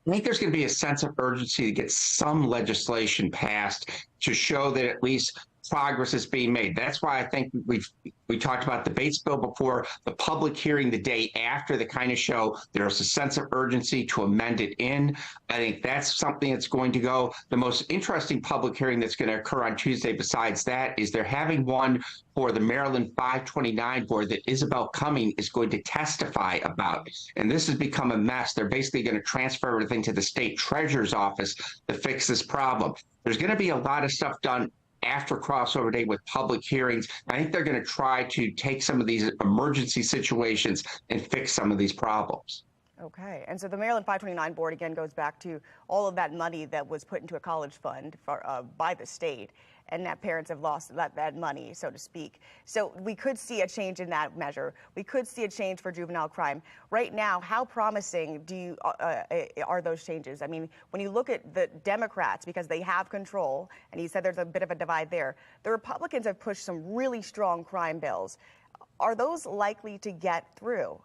I think there's going to be a sense of urgency to get some legislation passed to show that at least progress is being made. That's why I think we talked about the Bates bill before, the public hearing the day after, the kind of show there's a sense of urgency to amend it in. I think that's something that's going to go. The most interesting public hearing that's going to occur on Tuesday besides that is they're having one for the Maryland 529 board that Isabel Cumming is going to testify about. And this has become a mess. They're basically going to transfer everything to the state treasurer's office to fix this problem. There's going to be a lot of stuff done after crossover day with public hearings. I think they're going to try to take some of these emergency situations and fix some of these problems. Okay, and so the Maryland 529 board again goes back to all of that money that was put into a college fund by the state, and that parents have lost that money, so to speak. So we could see a change in that measure. We could see a change for juvenile crime. Right now, how promising are those changes? I mean, when you look at the Democrats, because they have control, and you said there's a bit of a divide there, the Republicans have pushed some really strong crime bills. Are those likely to get through?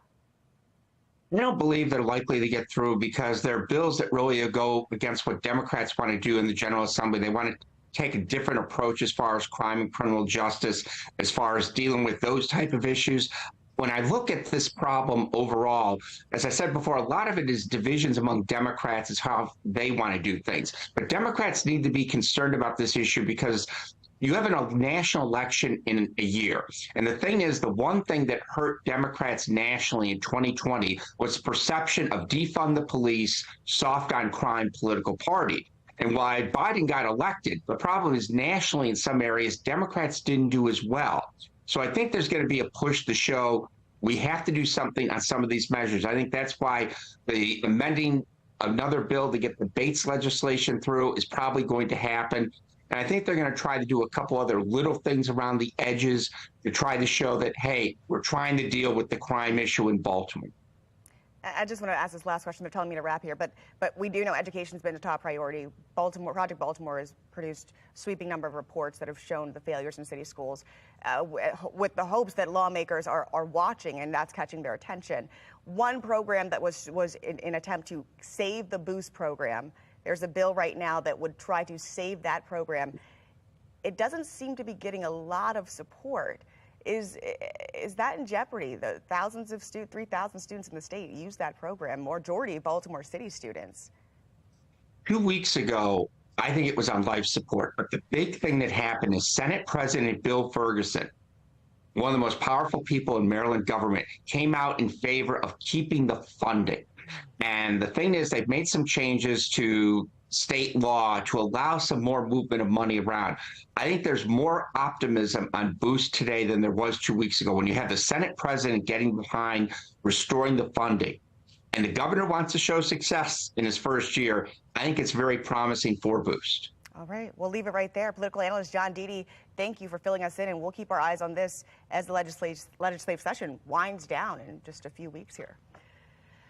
I don't believe they're likely to get through because they're bills that really go against what Democrats want to do in the General Assembly. They want to take a different approach as far as crime and criminal justice, as far as dealing with those type of issues. When I look at this problem overall, as I said before, a lot of it is divisions among Democrats as how they want to do things. But Democrats need to be concerned about this issue because you have a national election in a year. And the thing is, the one thing that hurt Democrats nationally in 2020 was the perception of defund the police, soft on crime political party. And why Biden got elected, the problem is nationally in some areas, Democrats didn't do as well. So I think there's going to be a push to show we have to do something on some of these measures. I think that's why the amending another bill to get the Bates legislation through is probably going to happen. And I think they're going to try to do a couple other little things around the edges to try to show that, hey, we're trying to deal with the crime issue in Baltimore. I just want to ask this last question. They're telling me to wrap here, but we do know education's been a top priority. Project Baltimore has produced a sweeping number of reports that have shown the failures in city schools with the hopes that lawmakers are watching and that's catching their attention. One program that was in an attempt to save the Boost program. There's a bill right now that would try to save that program. It doesn't seem to be getting a lot of support. Is that in jeopardy? The thousands of 3,000 students in the state use that program, majority Baltimore City students. 2 weeks ago, I think it was on life support, but the big thing that happened is Senate President Bill Ferguson, one of the most powerful people in Maryland government, came out in favor of keeping the funding. And the thing is, they've made some changes to state law to allow some more movement of money around. I think there's more optimism on Boost today than there was 2 weeks ago when you have the Senate president getting behind restoring the funding. And the governor wants to show success in his first year. I think it's very promising for Boost. All right, we'll leave it right there. Political analyst John Deedy, thank you for filling us in, and we'll keep our eyes on this as the legislative session winds down in just a few weeks here.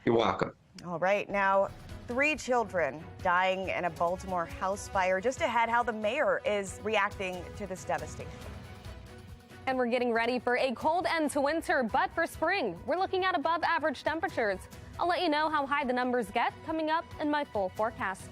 You're welcome. All right, now 3 children dying in a Baltimore house fire. Just ahead, how the mayor is reacting to this devastation. And we're getting ready for a cold end to winter, but for spring, we're looking at above average temperatures. I'll let you know how high the numbers get coming up in my full forecast.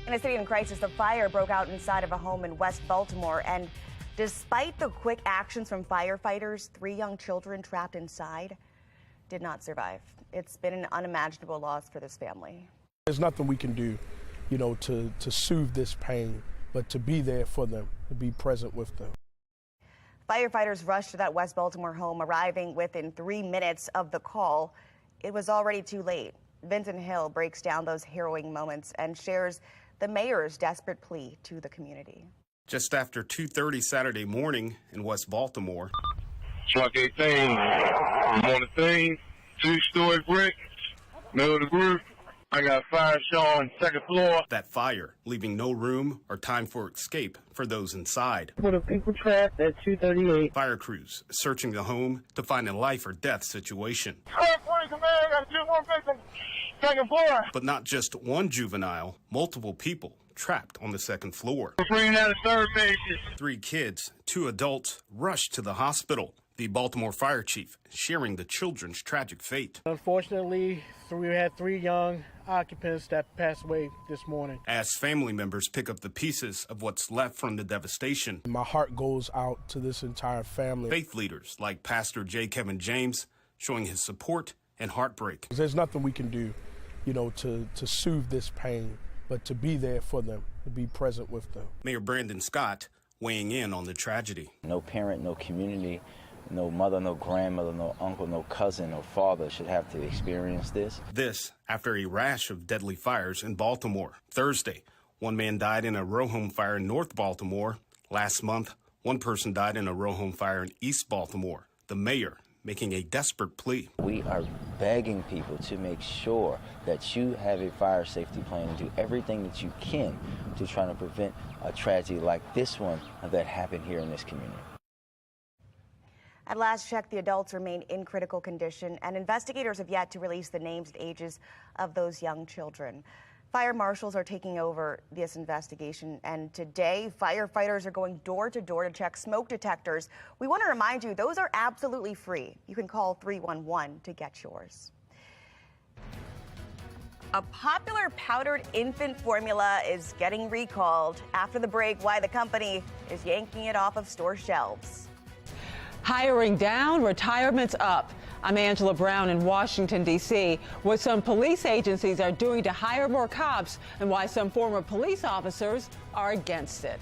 In a city in crisis, the fire broke out inside of a home in West Baltimore, and despite the quick actions from firefighters, 3 young children trapped inside did not survive. It's been an unimaginable loss for this family. There's nothing we can do, to soothe this pain, but to be there for them, to be present with them. Firefighters rushed to that West Baltimore home, arriving within 3 minutes of the call. It was already too late. Vincent Hill breaks down those harrowing moments and shares the mayor's desperate plea to the community. Just after 2:30 Saturday morning in West Baltimore. Truck 18, I'm on the thing, 2-story brick, middle of the roof. I got fire showing second floor. That fire, leaving no room or time for escape for those inside. For the people trapped at 238. Fire crews searching the home to find a life or death situation. Second floor. But not just one juvenile, multiple people trapped on the second floor. We're bringing out a third patient. 3 kids, 2 adults rushed to the hospital. The Baltimore fire chief sharing the children's tragic fate. Unfortunately, we had 3 young occupants that passed away this morning. As family members pick up the pieces of what's left from the devastation, My heart goes out to this entire family. faith leaders like Pastor J. Kevin James showing his support and heartbreak. There's nothing we can do, to soothe this pain, but to be there for them, to be present with them. Mayor Brandon Scott weighing in on the tragedy. No parent, no community, no mother, no grandmother, no uncle, no cousin, no father should have to experience this. This after a rash of deadly fires in Baltimore. Thursday, 1 man died in a row home fire in North Baltimore. Last month, 1 person died in a row home fire in East Baltimore. The mayor making a desperate plea. We are begging people to make sure that you have a fire safety plan and do everything that you can to try to prevent a tragedy like this one that happened here in this community. At last check, the adults remain in critical condition, and investigators have yet to release the names and ages of those young children. Fire marshals are taking over this investigation, and today firefighters are going door to door to check smoke detectors. We want to remind you, those are absolutely free. You can call 311 to get yours. A popular powdered infant formula is getting recalled. After the break, why the company is yanking it off of store shelves. Hiring down, retirements up. I'm Angela Brown in Washington, D.C., what some police agencies are doing to hire more cops and why some former police officers are against it.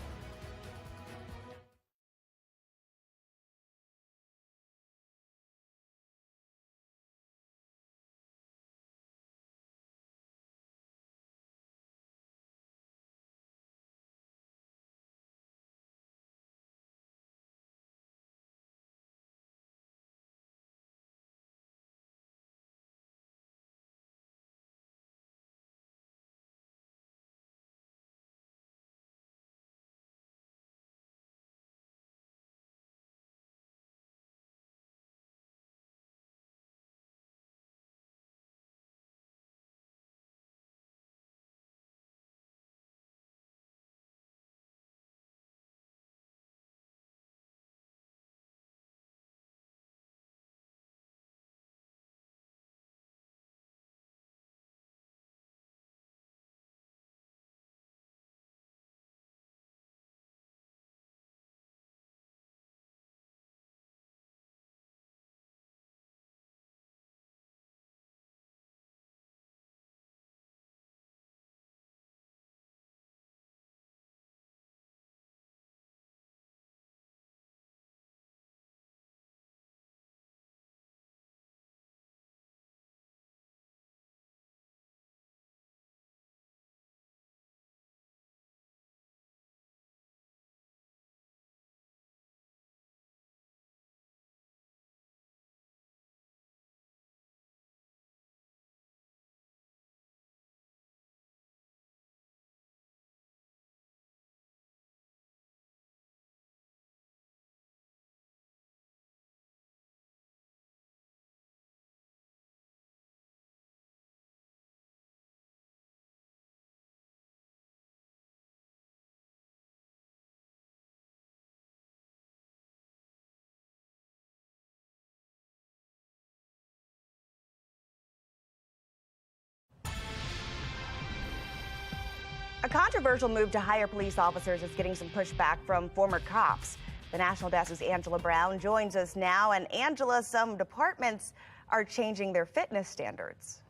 A controversial move to hire police officers is getting some pushback from former cops. The National Desk's Angela Brown joins us now. And Angela, some departments are changing their fitness standards.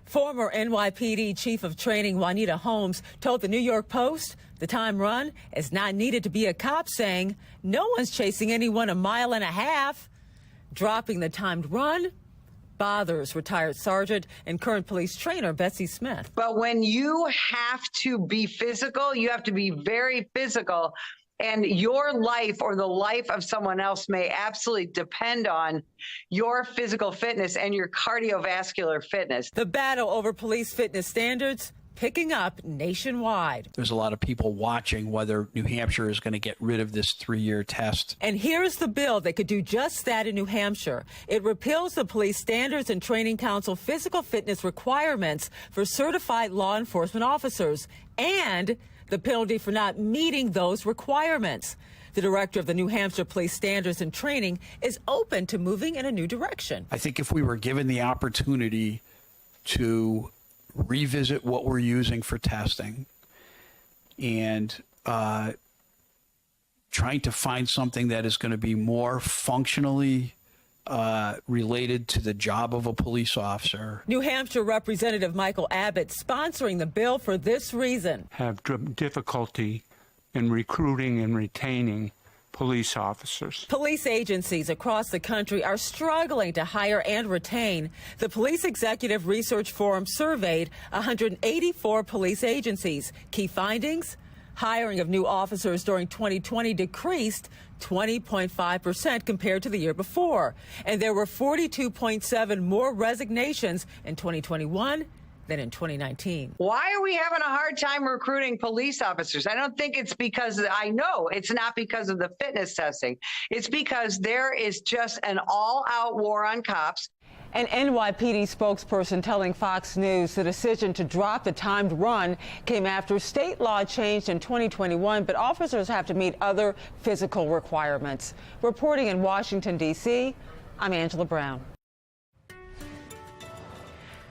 Former NYPD Chief of Training Juanita Holmes told the New York Post the time run is not needed to be a cop, saying no one's chasing anyone 1.5 miles. Dropping the timed run bothers retired sergeant and current police trainer Betsy Smith. But when you have to be physical, you have to be very physical. And your life or the life of someone else may absolutely depend on your physical fitness and your cardiovascular fitness. The battle over police fitness standards picking up nationwide. There's a lot of people watching whether New Hampshire is going to get rid of this 3-year test. And here's the bill that could do just that in New Hampshire. It repeals the Police Standards and Training Council physical fitness requirements for certified law enforcement officers and the penalty for not meeting those requirements. The director of the New Hampshire Police Standards and Training is open to moving in a new direction. I think if we were given the opportunity to revisit what we're using for testing and trying to find something that is going to be more functionally related to the job of a police officer. New Hampshire Representative Michael Abbott sponsoring the bill for this reason. Have difficulty in recruiting and retaining police officers. Police agencies across the country are struggling to hire and retain. The Police Executive Research Forum surveyed 184 police agencies. Key findings: hiring of new officers during 2020 decreased 20.5% compared to the year before. And there were 42.7 more resignations in 2021 than in 2019. Why are we having a hard time recruiting police officers? I don't think it's because, I know it's not because of the fitness testing. It's because there is just an all-out war on cops. An NYPD spokesperson telling Fox News the decision to drop the timed run came after state law changed in 2021, but officers have to meet other physical requirements. Reporting in Washington, D.C., I'm Angela Brown.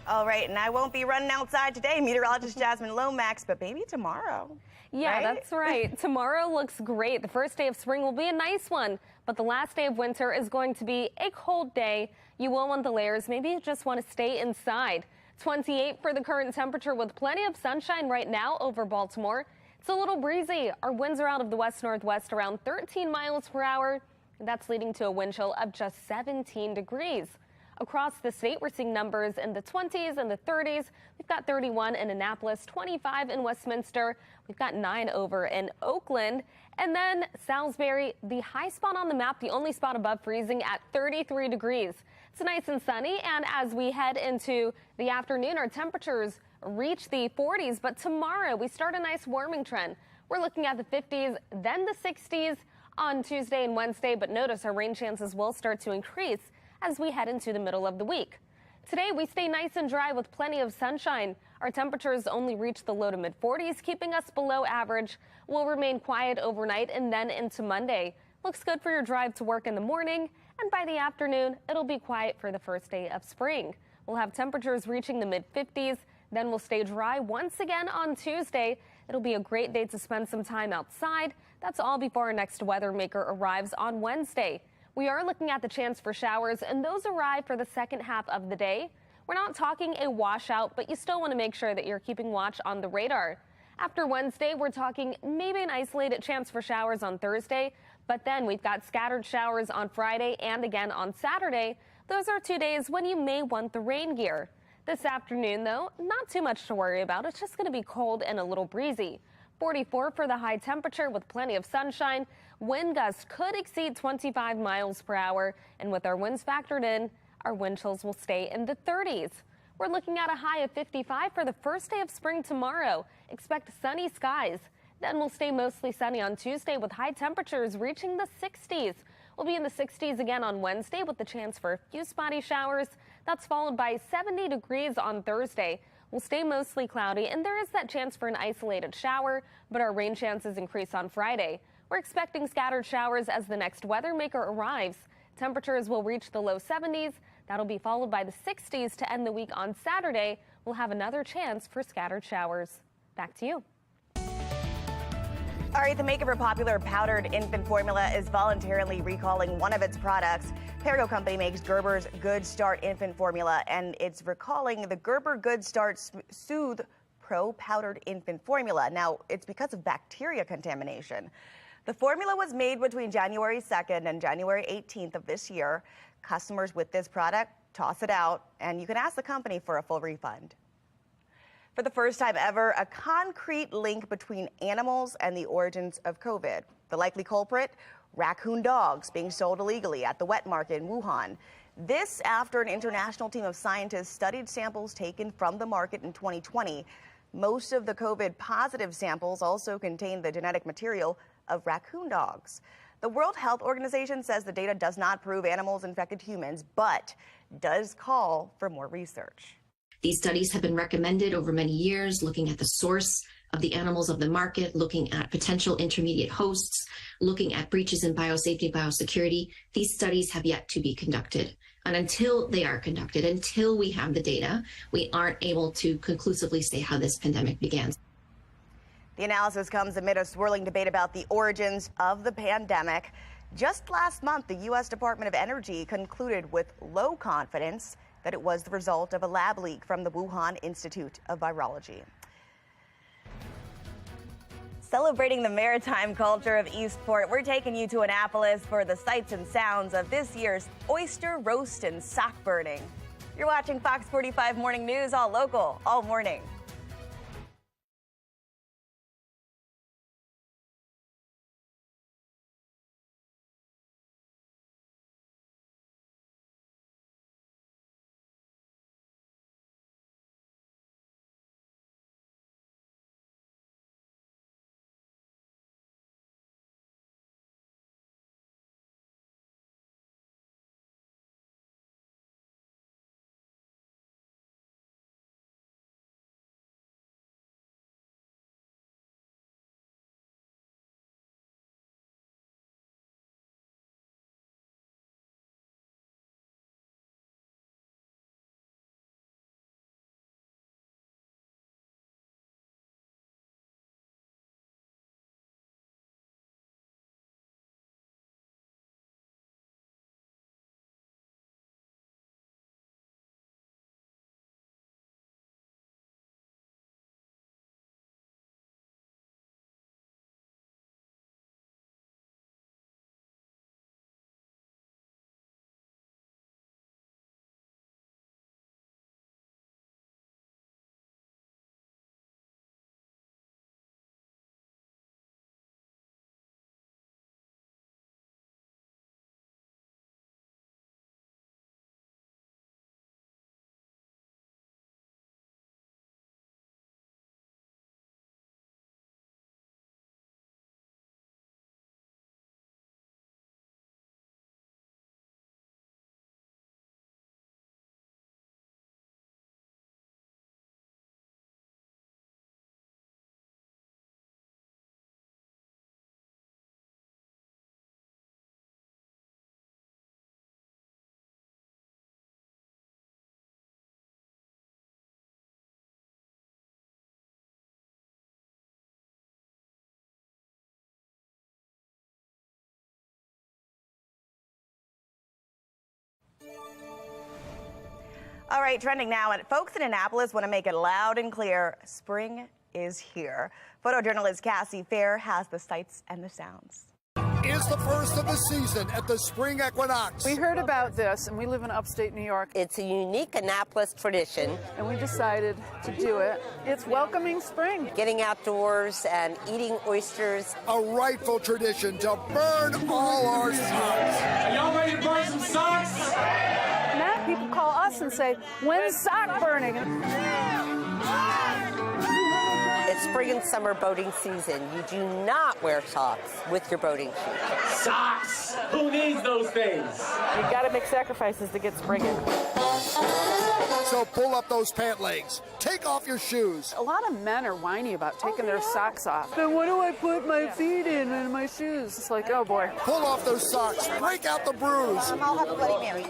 All right, and I won't be running outside today, meteorologist Jasmine Lomax, but maybe tomorrow. Yeah, right? That's right. Tomorrow looks great. The first day of spring will be a nice one, but the last day of winter is going to be a cold day. You will want the layers. Maybe you just want to stay inside. 28 for the current temperature with plenty of sunshine right now over Baltimore. It's a little breezy. Our winds are out of the west-northwest around 13 miles per hour. That's leading to a wind chill of just 17 degrees. Across the state, we're seeing numbers in the 20s and the 30s. We've got 31 in Annapolis, 25 in Westminster. We've got 9 over in Oakland. And then Salisbury, the high spot on the map, the only spot above freezing at 33 degrees. It's nice and sunny. And as we head into the afternoon, our temperatures reach the 40s. But tomorrow, we start a nice warming trend. We're looking at the 50s, then the 60s on Tuesday and Wednesday. But notice our rain chances will start to increase as we head into the middle of the week. Today, we stay nice and dry with plenty of sunshine. Our temperatures only reach the low to mid 40s, keeping us below average. We'll remain quiet overnight and then into Monday. Looks good for your drive to work in the morning, and by the afternoon, it'll be quiet for the first day of spring. We'll have temperatures reaching the mid 50s, then we'll stay dry once again on Tuesday. It'll be a great day to spend some time outside. That's all before our next weather maker arrives on Wednesday. We are looking at the chance for showers, and those arrive for the second half of the day. We're not talking a washout, but you still want to make sure that you're keeping watch on the radar. After Wednesday, we're talking maybe an isolated chance for showers on Thursday, but then we've got scattered showers on Friday and again on Saturday. Those are 2 days when you may want the rain gear. This afternoon, though, not too much to worry about. It's just going to be cold and a little breezy. 44 for the high temperature with plenty of sunshine. Wind gusts could exceed 25 miles per hour, and with our winds factored in, our wind chills will stay in the 30s. We're looking at a high of 55 for the first day of spring tomorrow. Expect sunny skies. Then we'll stay mostly sunny on Tuesday with high temperatures reaching the 60s. We'll be in the 60s again on Wednesday with the chance for a few spotty showers. That's followed by 70 degrees on Thursday. We'll stay mostly cloudy, and there is that chance for an isolated shower, but our rain chances increase on Friday. We're expecting scattered showers as the next weather maker arrives. Temperatures will reach the low 70s. That'll be followed by the 60s to end the week on Saturday. We'll have another chance for scattered showers. Back to you. All right, the maker of popular powdered infant formula is voluntarily recalling one of its products. Perrigo Company makes Gerber's Good Start infant formula, and it's recalling the Gerber Good Start Soothe Pro powdered infant formula. Now, it's because of bacteria contamination. The formula was made between January 2nd and January 18th of this year. Customers with this product toss it out, and you can ask the company for a full refund. For the first time ever, a concrete link between animals and the origins of COVID. The likely culprit, raccoon dogs being sold illegally at the wet market in Wuhan. This after an international team of scientists studied samples taken from the market in 2020. Most of the COVID positive samples also contain the genetic material of raccoon dogs. The World Health Organization says the data does not prove animals infected humans, but does call for more research. These studies have been recommended over many years, looking at the source of the animals of the market, looking at potential intermediate hosts, looking at breaches in biosafety, biosecurity. These studies have yet to be conducted. And until they are conducted, until we have the data, we aren't able to conclusively say how this pandemic began. The analysis comes amid a swirling debate about the origins of the pandemic. Just last month, the U.S. Department of Energy concluded with low confidence that it was the result of a lab leak from the Wuhan Institute of Virology. Celebrating the maritime culture of Eastport, we're taking you to Annapolis for the sights and sounds of this year's oyster roast and sock burning. You're watching Fox 45 Morning News, all local, all morning. All right, trending now. And folks in Annapolis want to make it loud and clear. Spring is here. Photojournalist Cassie Fair has the sights and the sounds. Is the first of the season at the spring equinox. We heard about this, and we live in upstate New York. It's a unique Annapolis tradition. And we decided to do it. It's welcoming spring. Getting outdoors and eating oysters. A rightful tradition to burn all our socks. Are y'all ready to burn some socks? Now people call us and say, when's sock burning? It's spring and summer boating season. You do not wear socks with your boating shoes. Socks! Who needs those things? You gotta make sacrifices to get springing. So pull up those pant legs. Take off your shoes. A lot of men are whiny about taking their socks off. Then what do I put my feet in and my shoes? It's like, oh boy. Pull off those socks. Break out the bruise. I'll have a Bloody Mary.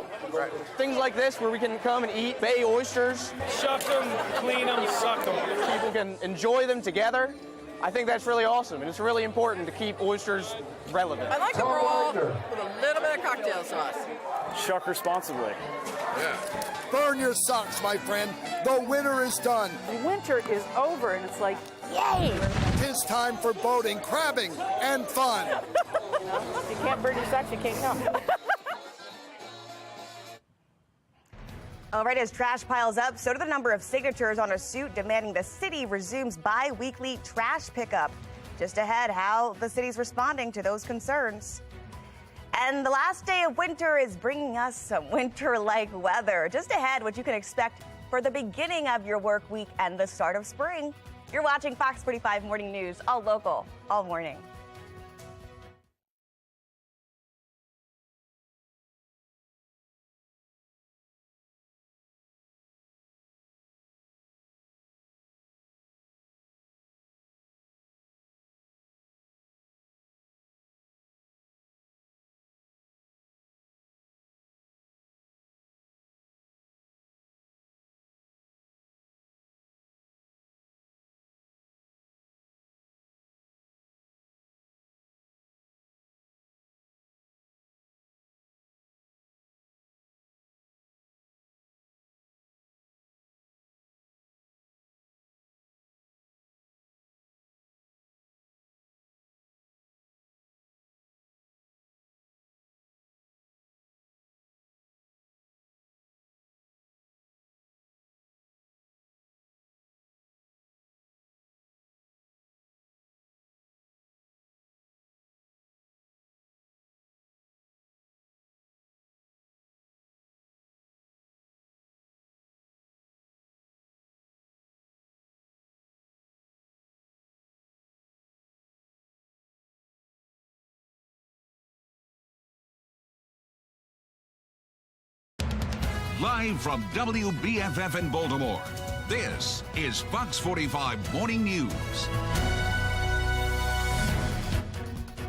Things like this where we can come and eat bay oysters. Shuck them, clean them, suck them. People can enjoy them together. I think that's really awesome, and it's really important to keep oysters relevant. I like a roll with a little bit of cocktail sauce. Shuck responsibly. Burn your socks, my friend. The winter is done. The winter is over, and it's like, yay! Tis time for boating, crabbing, and fun. If you can't burn your socks, you can't come. All right, as trash piles up, so do the number of signatures on a suit demanding the city resumes bi-weekly trash pickup. Just ahead, how the city's responding to those concerns. And the last day of winter is bringing us some winter-like weather. Just ahead, what you can expect for the beginning of your work week and the start of spring. You're watching Fox 45 Morning News, all local, all morning. Live from WBFF in Baltimore, this is Fox 45 Morning News.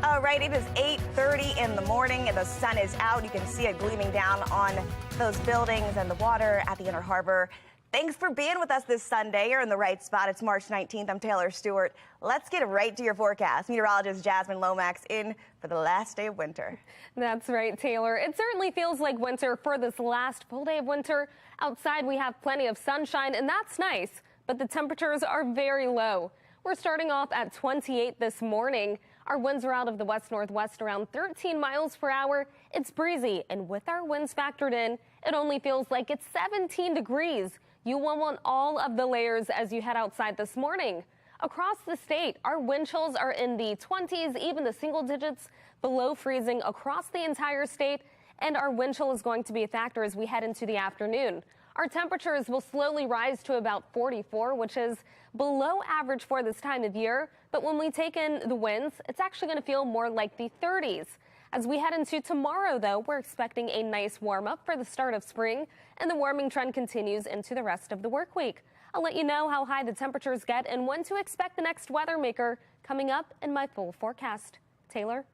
All right, it is 8:30 in the morning and the sun is out. You can see it gleaming down on those buildings and the water at the Inner Harbor. Thanks for being with us this Sunday. You're in the right spot. It's March 19th. I'm Taylor Stewart. Let's get right to your forecast. Meteorologist Jasmine Lomax in for the last day of winter. That's right, Taylor. It certainly feels like winter for this last full day of winter. Outside, we have plenty of sunshine, and that's nice, but the temperatures are very low. We're starting off at 28 this morning. Our winds are out of the west-northwest around 13 miles per hour. It's breezy, and with our winds factored in, it only feels like it's 17 degrees. You will want all of the layers as you head outside this morning. Across the state, our wind chills are in the 20s, even the single digits below freezing across the entire state, and our wind chill is going to be a factor as we head into the afternoon. Our temperatures will slowly rise to about 44, which is below average for this time of year. But when we take in the winds, it's actually going to feel more like the 30s. As we head into tomorrow, though, we're expecting a nice warm up for the start of spring, and the warming trend continues into the rest of the work week. I'll let you know how high the temperatures get and when to expect the next weather maker coming up in my full forecast. Taylor?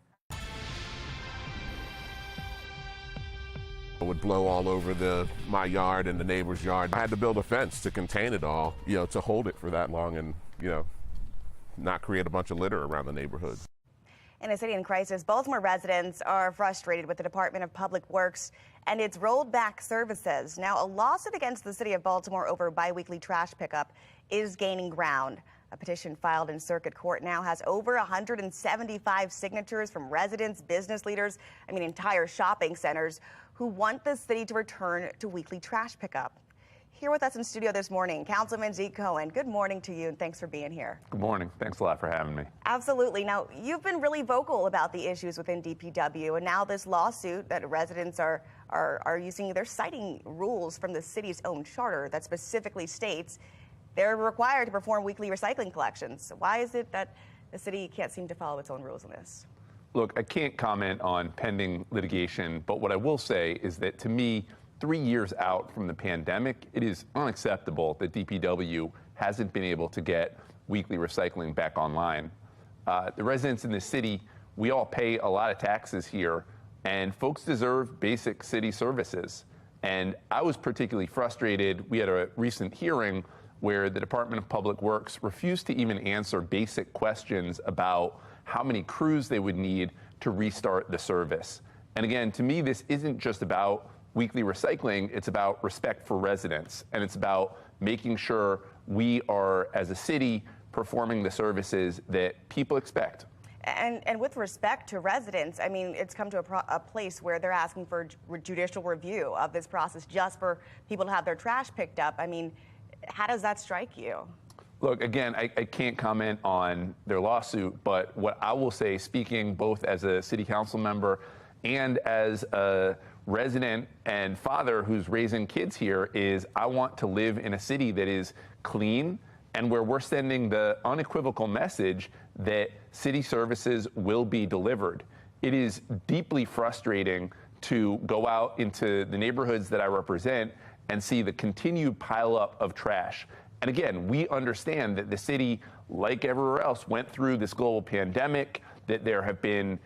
It would blow all over my yard and the neighbor's yard. I had to build a fence to contain it all, to hold it for that long and, not create a bunch of litter around the neighborhood. In a city in crisis, Baltimore residents are frustrated with the Department of Public Works and its rolled back services. Now, a lawsuit against the city of Baltimore over biweekly trash pickup is gaining ground. A petition filed in circuit court now has over 175 signatures from residents, business leaders, entire shopping centers who want the city to return to weekly trash pickup. Here with us in studio this morning, Councilman Zeke Cohen. Good morning to you, and thanks for being here. Good morning. Thanks a lot for having me. Absolutely. Now, you've been really vocal about the issues within DPW, and now this lawsuit that residents are using, they're citing rules from the city's own charter that specifically states they're required to perform weekly recycling collections. Why is it that the city can't seem to follow its own rules on this? Look, I can't comment on pending litigation, but what I will say is that to me, 3 years out from the pandemic, it is unacceptable that DPW hasn't been able to get weekly recycling back online. The residents in the city, we all pay a lot of taxes here, and folks deserve basic city services. And I was particularly frustrated. We had a recent hearing where the Department of Public Works refused to even answer basic questions about how many crews they would need to restart the service. And again, to me, this isn't just about weekly recycling, it's about respect for residents, and it's about making sure we are, as a city, performing the services that people expect. And with respect to residents, I mean, it's come to a place where they're asking for judicial review of this process just for people to have their trash picked up. I mean, how does that strike you? Look, again, I can't comment on their lawsuit, but what I will say, speaking both as a city council member and as a resident and father who's raising kids here, is I want to live in a city that is clean and where we're sending the unequivocal message that city services will be delivered. It is deeply frustrating to go out into the neighborhoods that I represent and see the continued pileup of trash. And again, we understand that the city, like everywhere else, went through this global pandemic, that there have been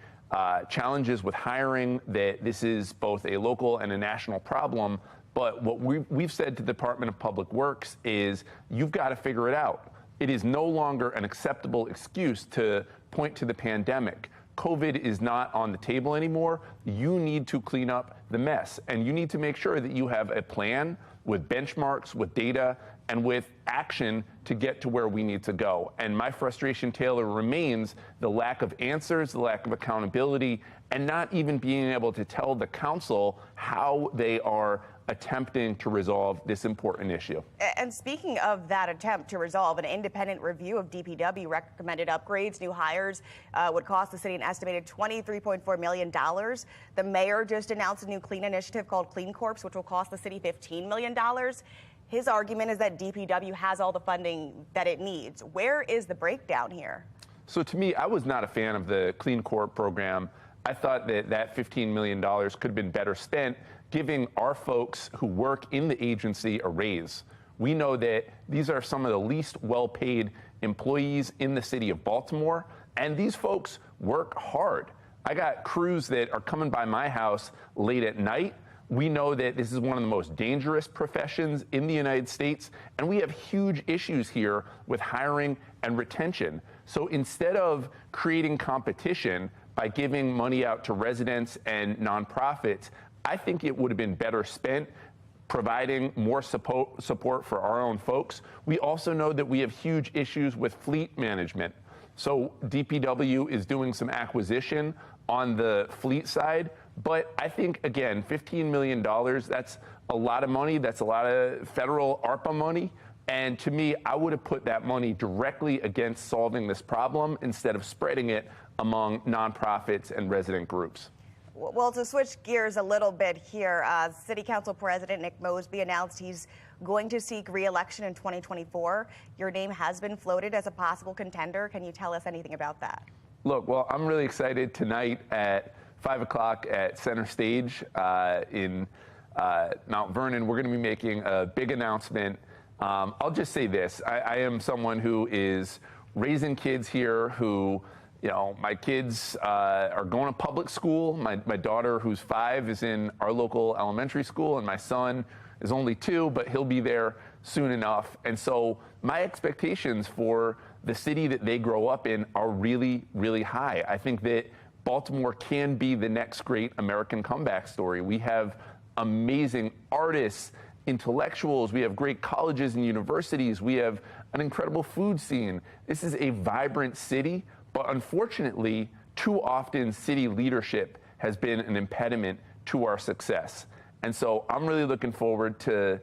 challenges with hiring, that this is both a local and a national problem. But what we've said to the Department of Public Works is, you've got to figure it out. It is no longer an acceptable excuse to point to the pandemic. COVID is not on the table anymore. You need to clean up the mess, and you need to make sure that you have a plan with benchmarks, with data, and with action to get to where we need to go. And my frustration, Taylor, remains the lack of answers, the lack of accountability, and not even being able to tell the council how they are attempting to resolve this important issue. And speaking of that attempt to resolve, an independent review of DPW recommended upgrades, new hires would cost the city an estimated $23.4 million. The mayor just announced a new clean initiative called Clean Corps, which will cost the city $15 million. His argument is that DPW has all the funding that it needs. Where is the breakdown here? So to me, I was not a fan of the Clean Corps program. I thought that $15 million could have been better spent giving our folks who work in the agency a raise. We know that these are some of the least well-paid employees in the city of Baltimore, and these folks work hard. I got crews that are coming by my house late at night. We know that this is one of the most dangerous professions in the United States, and we have huge issues here with hiring and retention. So instead of creating competition by giving money out to residents and nonprofits, I think it would have been better spent providing more support for our own folks. We also know that we have huge issues with fleet management. So DPW is doing some acquisition on the fleet side, but I think, again, $15 million, that's a lot of money. That's a lot of federal ARPA money. And to me, I would have put that money directly against solving this problem instead of spreading it among nonprofits and resident groups. Well, to switch gears a little bit here, City Council President Nick Mosby announced he's going to seek re-election in 2024. Your name has been floated as a possible contender. Can you tell us anything about that? Look, well, I'm really excited tonight at 5 o'clock at Center Stage in Mount Vernon. We're going to be making a big announcement. I'll just say this. I am someone who is raising kids here who, you know, my kids are going to public school. My daughter, who's 5, is in our local elementary school, and my son is only 2, but he'll be there soon enough. And so my expectations for the city that they grow up in are really, really high. I think that Baltimore can be the next great American comeback story. We have amazing artists, intellectuals, we have great colleges and universities, we have an incredible food scene. This is a vibrant city, but unfortunately, too often city leadership has been an impediment to our success. And so I'm really looking forward to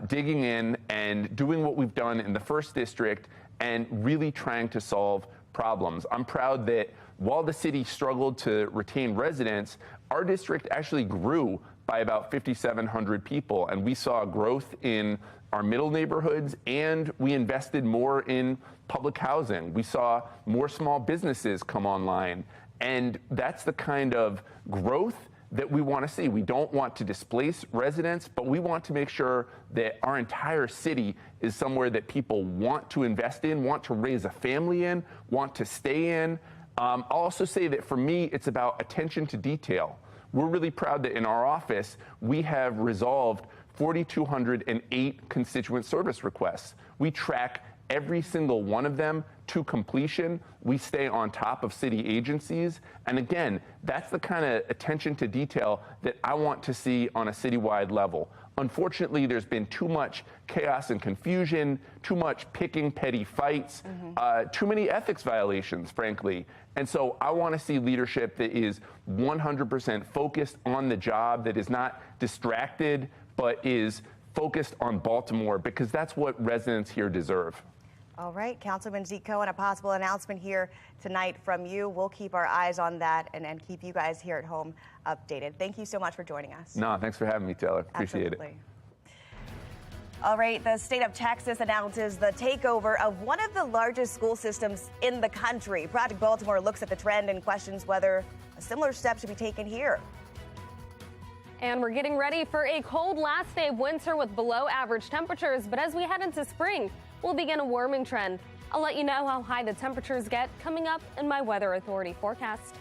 digging in and doing what we've done in the 1st District and really trying to solve problems. I'm proud that while the city struggled to retain residents, our district actually grew by about 5,700 people, and we saw growth in our middle neighborhoods, and we invested more in public housing. We saw more small businesses come online, and that's the kind of growth that we want to see. We don't want to displace residents, but we want to make sure that our entire city is somewhere that people want to invest in, want to raise a family in, want to stay in. I'll also say that for me, it's about attention to detail. We're really proud that in our office, we have resolved 4,208 constituent service requests. We track every single one of them to completion. We stay on top of city agencies. And again, that's the kind of attention to detail that I want to see on a citywide level. Unfortunately, there's been too much chaos and confusion, too much picking petty fights, too many ethics violations, frankly. And so I want to see leadership that is 100% focused on the job, that is not distracted, but is focused on Baltimore, because that's what residents here deserve. All right, Councilman Zeke Cohen, a possible announcement here tonight from you. We'll keep our eyes on that and keep you guys here at home updated. Thank you so much for joining us. No, thanks for having me, Taylor. Appreciate it. All right, the state of Texas announces the takeover of one of the largest school systems in the country. Project Baltimore looks at the trend and questions whether a similar step should be taken here. And we're getting ready for a cold last day of winter with below average temperatures. But as we head into spring, we'll begin a warming trend. I'll let you know how high the temperatures get coming up in my Weather Authority forecast.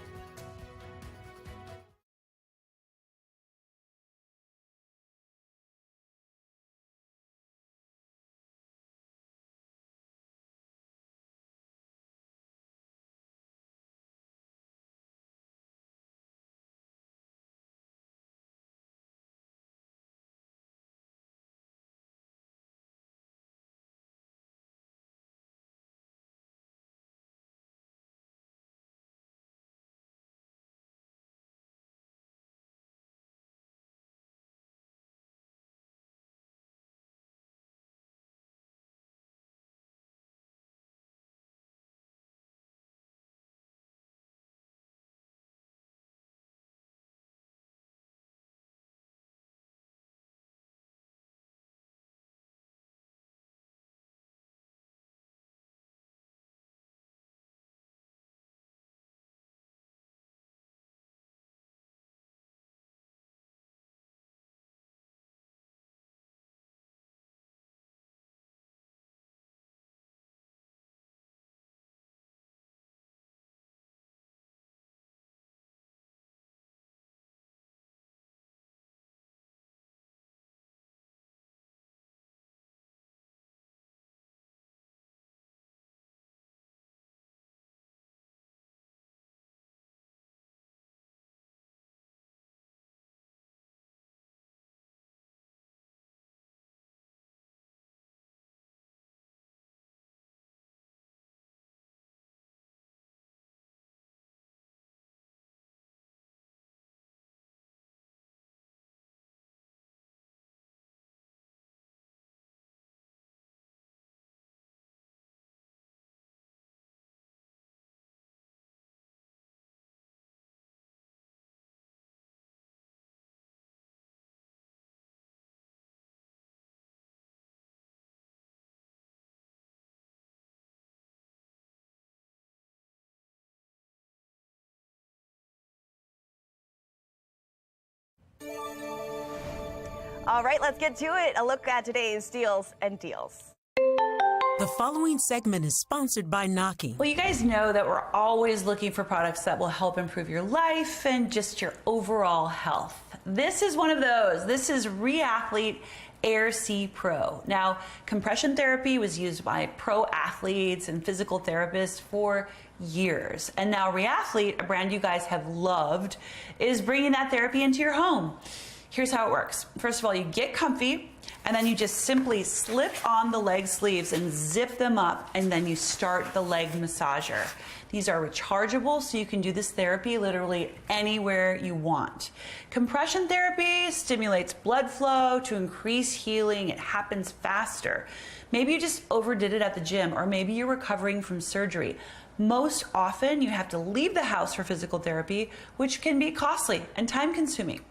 All right, let's get to it. A look at today's steals and deals. The following segment is sponsored by Knocking. Well, you guys know that we're always looking for products that will help improve your life and just your overall health. This is one of those. This is Reathlete Air C Pro. Now, compression therapy was used by pro athletes and physical therapists for years. And now Reathlete, a brand you guys have loved, is bringing that therapy into your home. Here's how it works. First of all, you get comfy, and then you just simply slip on the leg sleeves and zip them up, and then you start the leg massager. These are rechargeable, so you can do this therapy literally anywhere you want. Compression therapy stimulates blood flow to increase healing. It happens faster. Maybe you just overdid it at the gym, or maybe you're recovering from surgery. Most often, you have to leave the house for physical therapy, which can be costly and time-consuming.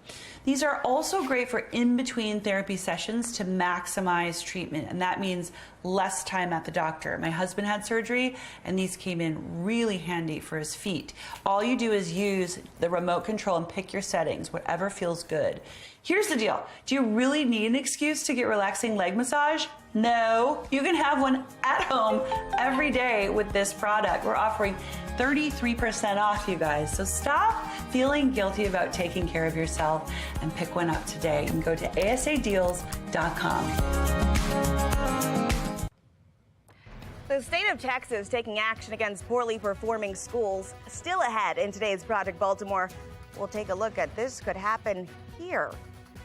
These are also great for in-between therapy sessions to maximize treatment, and that means less time at the doctor. My husband had surgery, and these came in really handy for his feet. All you do is use the remote control and pick your settings, whatever feels good. Here's the deal. Do you really need an excuse to get relaxing leg massage? No, you can have one at home every day with this product. We're offering 33% off, you guys. So stop feeling guilty about taking care of yourself and pick one up today. You can go to asadeals.com. The state of Texas taking action against poorly performing schools still ahead in today's Project Baltimore. We'll take a look at this could happen here.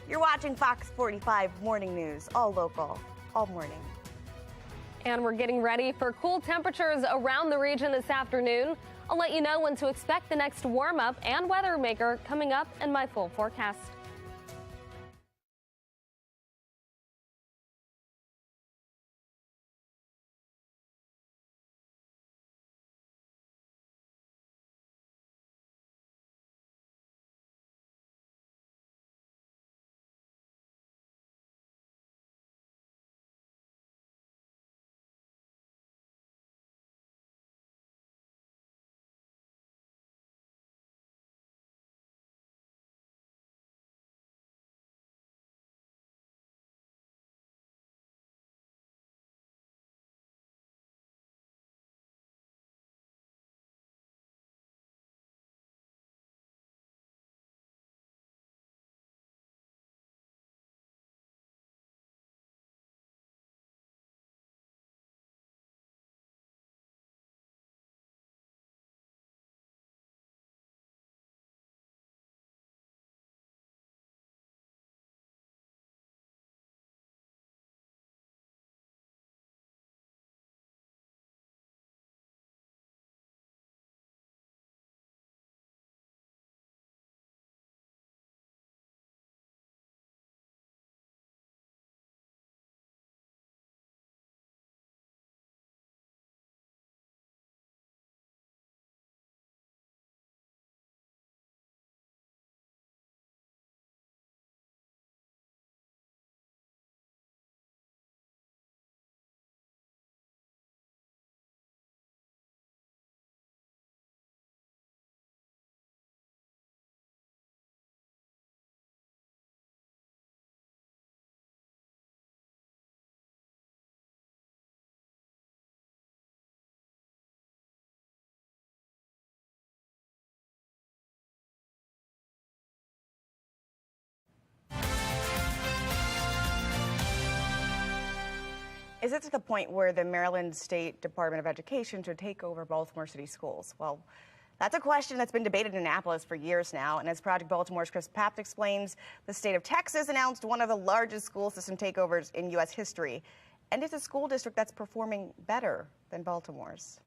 You're watching Fox 45 Morning News, all local, all morning. And we're getting ready for cool temperatures around the region this afternoon. I'll let you know when to expect the next warm-up and weather maker coming up in my full forecast. Is it to the point where the Maryland State Department of Education should take over Baltimore City schools? Well, that's a question that's been debated in Annapolis for years now. And as Project Baltimore's Chris Papt explains, the state of Texas announced one of the largest school system takeovers in U.S. history. And it's a school district that's performing better than Baltimore's.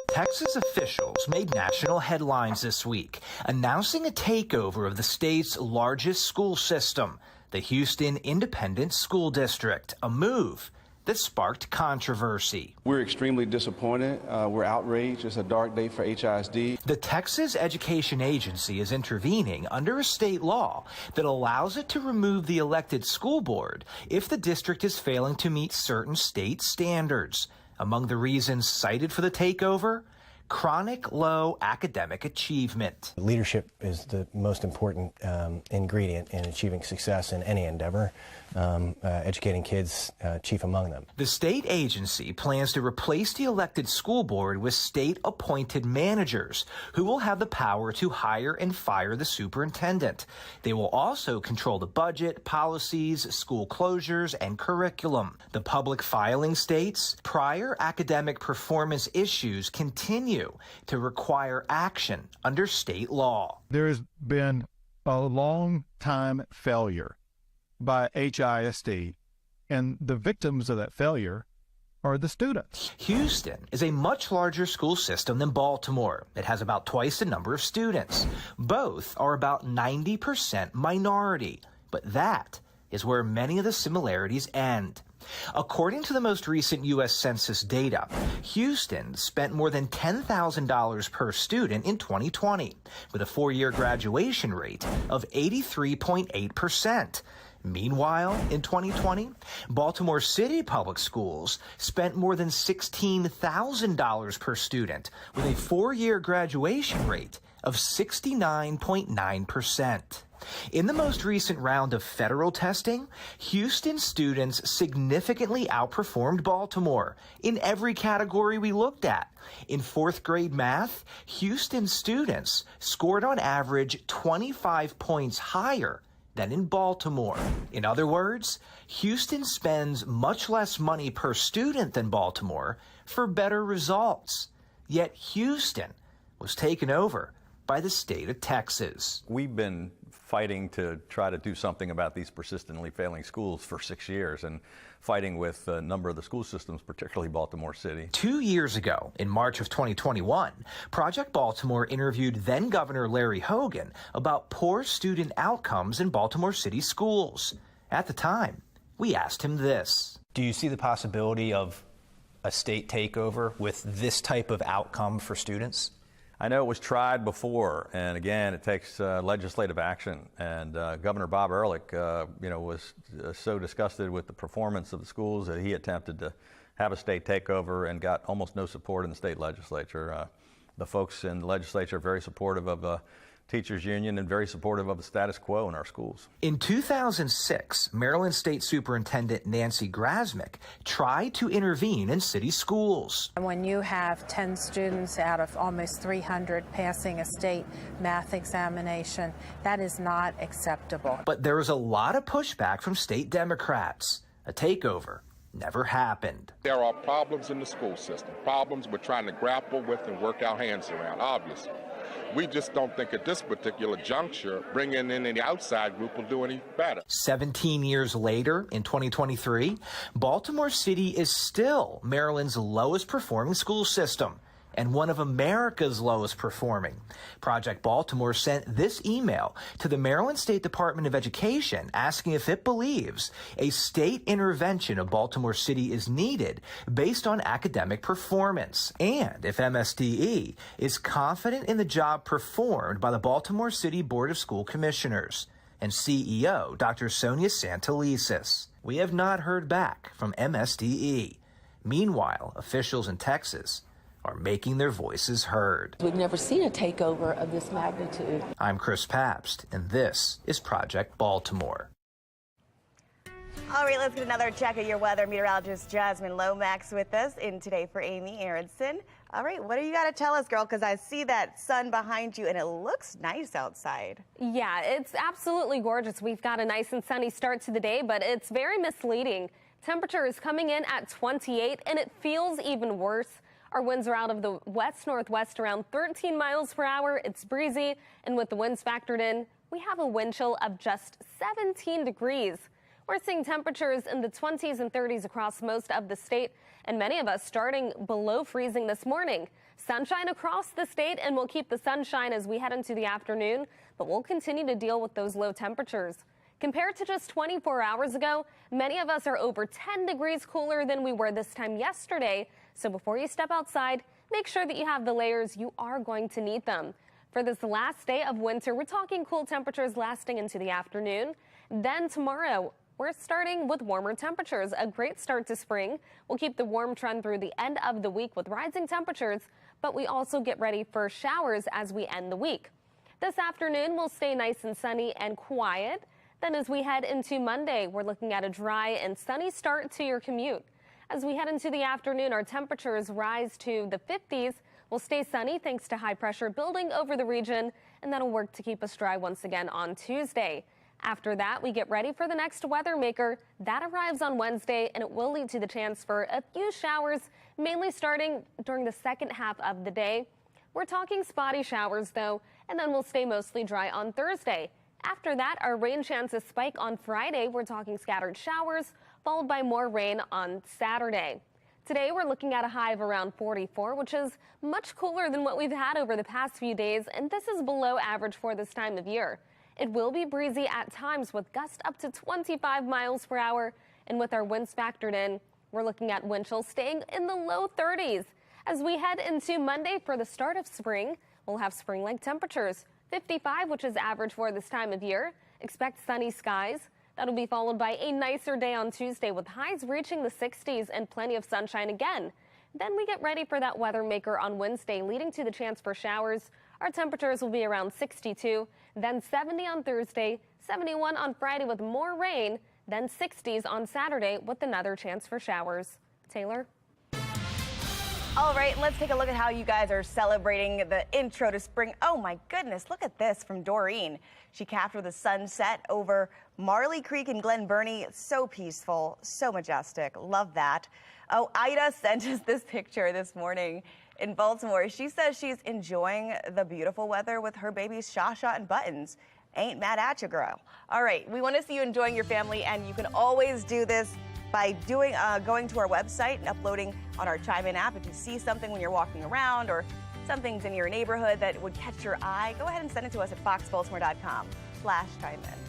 Texas officials made national headlines this week, announcing a takeover of the state's largest school system, the Houston Independent School District, a move that sparked controversy. We're extremely disappointed. We're outraged. It's a dark day for HISD. The Texas Education Agency is intervening under a state law that allows it to remove the elected school board if the district is failing to meet certain state standards. Among the reasons cited for the takeover, chronic low academic achievement. Leadership is the most important ingredient in achieving success in any endeavor. Educating kids, chief among them. The state agency plans to replace the elected school board with state-appointed managers who will have the power to hire and fire the superintendent. They will also control the budget, policies, school closures, and curriculum. The public filing states prior academic performance issues continue to require action under state law. There has been a long time failure by HISD, and the victims of that failure are the students. Houston is a much larger school system than Baltimore. It has about twice the number of students. Both are about 90% minority, but that is where many of the similarities end. According to the most recent U.S. Census data, Houston spent more than $10,000 per student in 2020, with a four-year graduation rate of 83.8%. Meanwhile, in 2020, Baltimore City Public Schools spent more than $16,000 per student, with a four-year graduation rate of 69.9%. In the most recent round of federal testing, Houston students significantly outperformed Baltimore in every category we looked at. In fourth grade math, Houston students scored on average 25 points higher than in Baltimore. In other words, Houston spends much less money per student than Baltimore for better results. Yet Houston was taken over by the state of Texas. We've been fighting to try to do something about these persistently failing schools for 6 years and fighting with a number of the school systems, particularly Baltimore City. 2 years ago, in March of 2021, Project Baltimore interviewed then Governor Larry Hogan about poor student outcomes in Baltimore City schools. At the time, we asked him this. Do you see the possibility of a state takeover with this type of outcome for students? I know it was tried before, and again, it takes legislative action. And Governor Bob Ehrlich, was so disgusted with the performance of the schools that he attempted to have a state takeover and got almost no support in the state legislature. The folks in the legislature are very supportive of the teachers union and very supportive of the status quo in our schools. In 2006, Maryland State Superintendent Nancy Grasmick tried to intervene in city schools. When you have 10 students out of almost 300 passing a state math examination, that is not acceptable. But there was a lot of pushback from state Democrats. A takeover never happened. There are problems in the school system, problems we're trying to grapple with and work our hands around, obviously. We just don't think at this particular juncture, bringing in any outside group will do any better. 17 years later, in 2023, Baltimore City is still Maryland's lowest performing school system and one of America's lowest performing. Project Baltimore sent this email to the Maryland State Department of Education asking if it believes a state intervention of Baltimore City is needed based on academic performance, and if MSDE is confident in the job performed by the Baltimore City Board of School Commissioners and CEO Dr. Sonia Santelises. We have not heard back from MSDE. Meanwhile, officials in Texas are making their voices heard. We've never seen a takeover of this magnitude. I'm Chris Pabst, and this is Project Baltimore. All right, let's get another check of your weather. Meteorologist Jasmine Lomax with us in Today for Amy Aronson. All right, what do you got to tell us, girl? Because I see that sun behind you, and it looks nice outside. Yeah, it's absolutely gorgeous. We've got a nice and sunny start to the day, but it's very misleading. Temperature is coming in at 28, and it feels even worse. Our winds are out of the west-northwest around 13 miles per hour. It's breezy, and with the winds factored in, we have a wind chill of just 17 degrees. We're seeing temperatures in the 20s and 30s across most of the state, and many of us starting below freezing this morning. Sunshine across the state, and we'll keep the sunshine as we head into the afternoon, but we'll continue to deal with those low temperatures. Compared to just 24 hours ago, many of us are over 10 degrees cooler than we were this time yesterday. So before you step outside, make sure that you have the layers. You are going to need them. For this last day of winter, we're talking cool temperatures lasting into the afternoon. Then tomorrow, we're starting with warmer temperatures, a great start to spring. We'll keep the warm trend through the end of the week with rising temperatures, but we also get ready for showers as we end the week. This afternoon will stay nice and sunny and quiet. Then as we head into Monday, we're looking at a dry and sunny start to your commute. As we head into the afternoon, our temperatures rise to the 50s. We'll stay sunny thanks to high pressure building over the region, and that'll work to keep us dry once again on Tuesday. After that, we get ready for the next weather maker. That arrives on Wednesday, and it will lead to the chance for a few showers, mainly starting during the second half of the day. We're talking spotty showers, though, and then we'll stay mostly dry on Thursday. After that, our rain chances spike on Friday. We're talking scattered showers, followed by more rain on Saturday. Today, we're looking at a high of around 44, which is much cooler than what we've had over the past few days, and this is below average for this time of year. It will be breezy at times with gusts up to 25 miles per hour, and with our winds factored in, we're looking at wind chills staying in the low 30s. As we head into Monday for the start of spring, we'll have spring-like temperatures. 55, which is average for this time of year. Expect sunny skies. That'll be followed by a nicer day on Tuesday with highs reaching the 60s and plenty of sunshine again. Then we get ready for that weather maker on Wednesday, leading to the chance for showers. Our temperatures will be around 62, then 70 on Thursday, 71 on Friday with more rain, then 60s on Saturday with another chance for showers. Taylor? All right, let's take a look at how you guys are celebrating the intro to spring. Oh my goodness, look at this from Doreen. She captured the sunset over Marley Creek in Glen Burnie. So peaceful, so majestic. Love that. Oh, Ida sent us this picture this morning in Baltimore. She says she's enjoying the beautiful weather with her babies Shasha and Buttons. Ain't mad at you, girl. All right, we want to see you enjoying your family, and you can always do this by going to our website and uploading on our Chime In app. If you see something when you're walking around or something's in your neighborhood that would catch your eye, go ahead and send it to us at foxbaltimore.com/chime-in.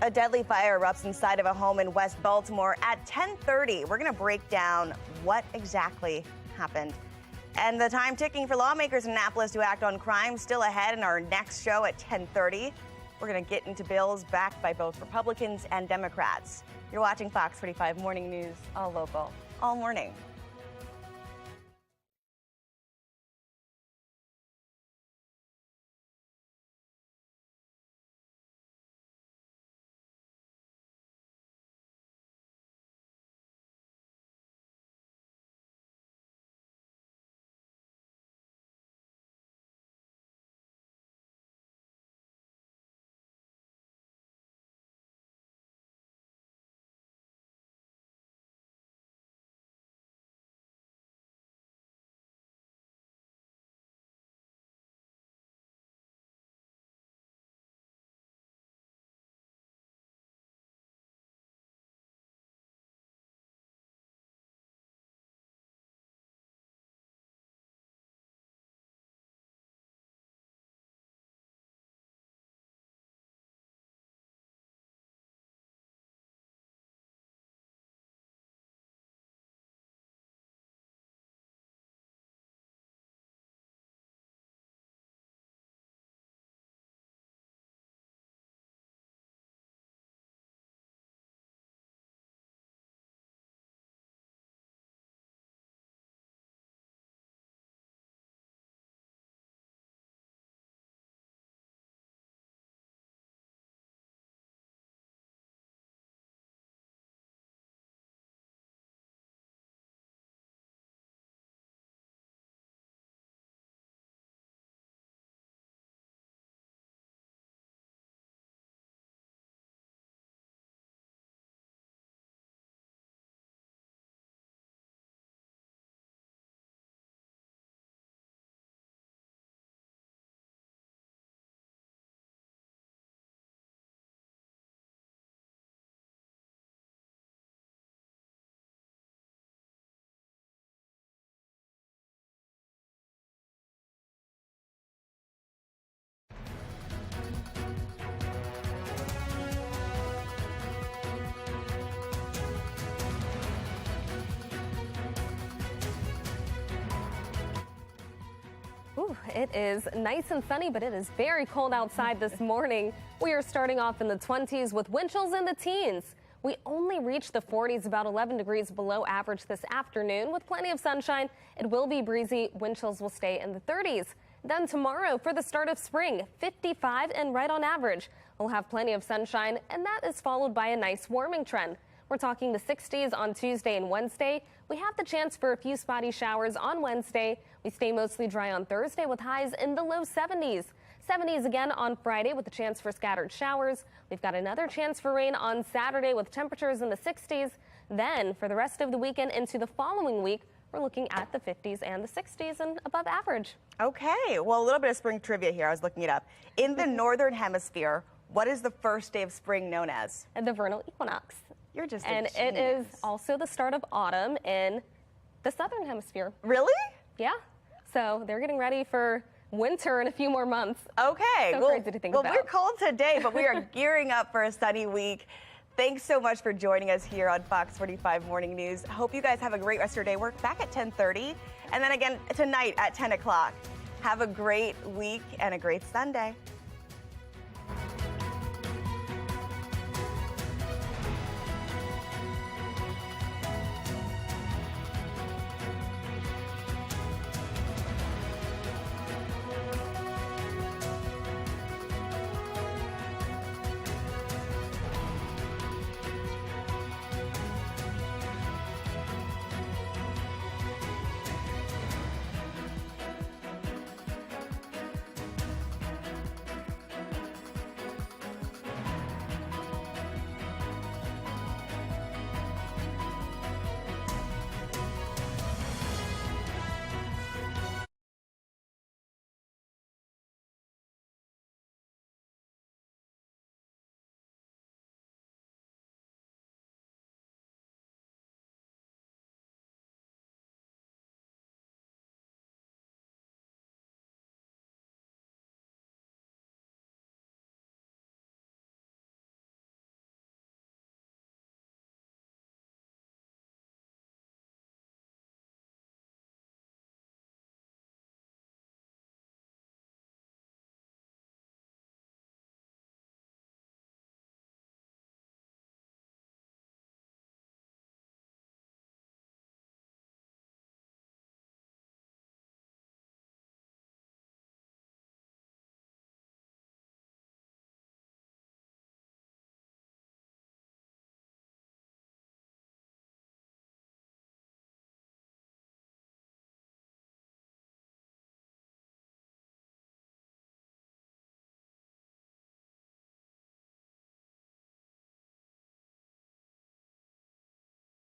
A deadly fire erupts inside of a home in West Baltimore at 10:30. We're going to break down what exactly happened. And the time ticking for lawmakers in Annapolis to act on crime still ahead in our next show at 10:30. We're going to get into bills backed by both Republicans and Democrats. You're watching Fox 45 Morning News, all local, all morning. Ooh, it is nice and sunny, but it is very cold outside this morning. We are starting off in the 20s with wind chills in the teens. We only reached the 40s, about 11 degrees below average this afternoon. With plenty of sunshine, it will be breezy. Wind chills will stay in the 30s. Then tomorrow, for the start of spring, 55 and right on average. We'll have plenty of sunshine, and that is followed by a nice warming trend. We're talking the 60s on Tuesday and Wednesday. We have the chance for a few spotty showers on Wednesday. We stay mostly dry on Thursday with highs in the low 70s. 70s again on Friday with a chance for scattered showers. We've got another chance for rain on Saturday with temperatures in the 60s. Then for the rest of the weekend into the following week, we're looking at the 50s and the 60s and above average. Okay, well, a little bit of spring trivia here. I was looking it up. In the northern hemisphere, what is the first day of spring known as? The vernal equinox. You're just And it is also the start of autumn in the southern hemisphere. Really? Yeah. So they're getting ready for winter in a few more months. Okay. So crazy to think about. Well, we're cold today, but we are gearing up for a sunny week. Thanks so much for joining us here on Fox 45 Morning News. Hope you guys have a great rest of your day. We're back at 10:30 and then again tonight at 10 o'clock. Have a great week and a great Sunday.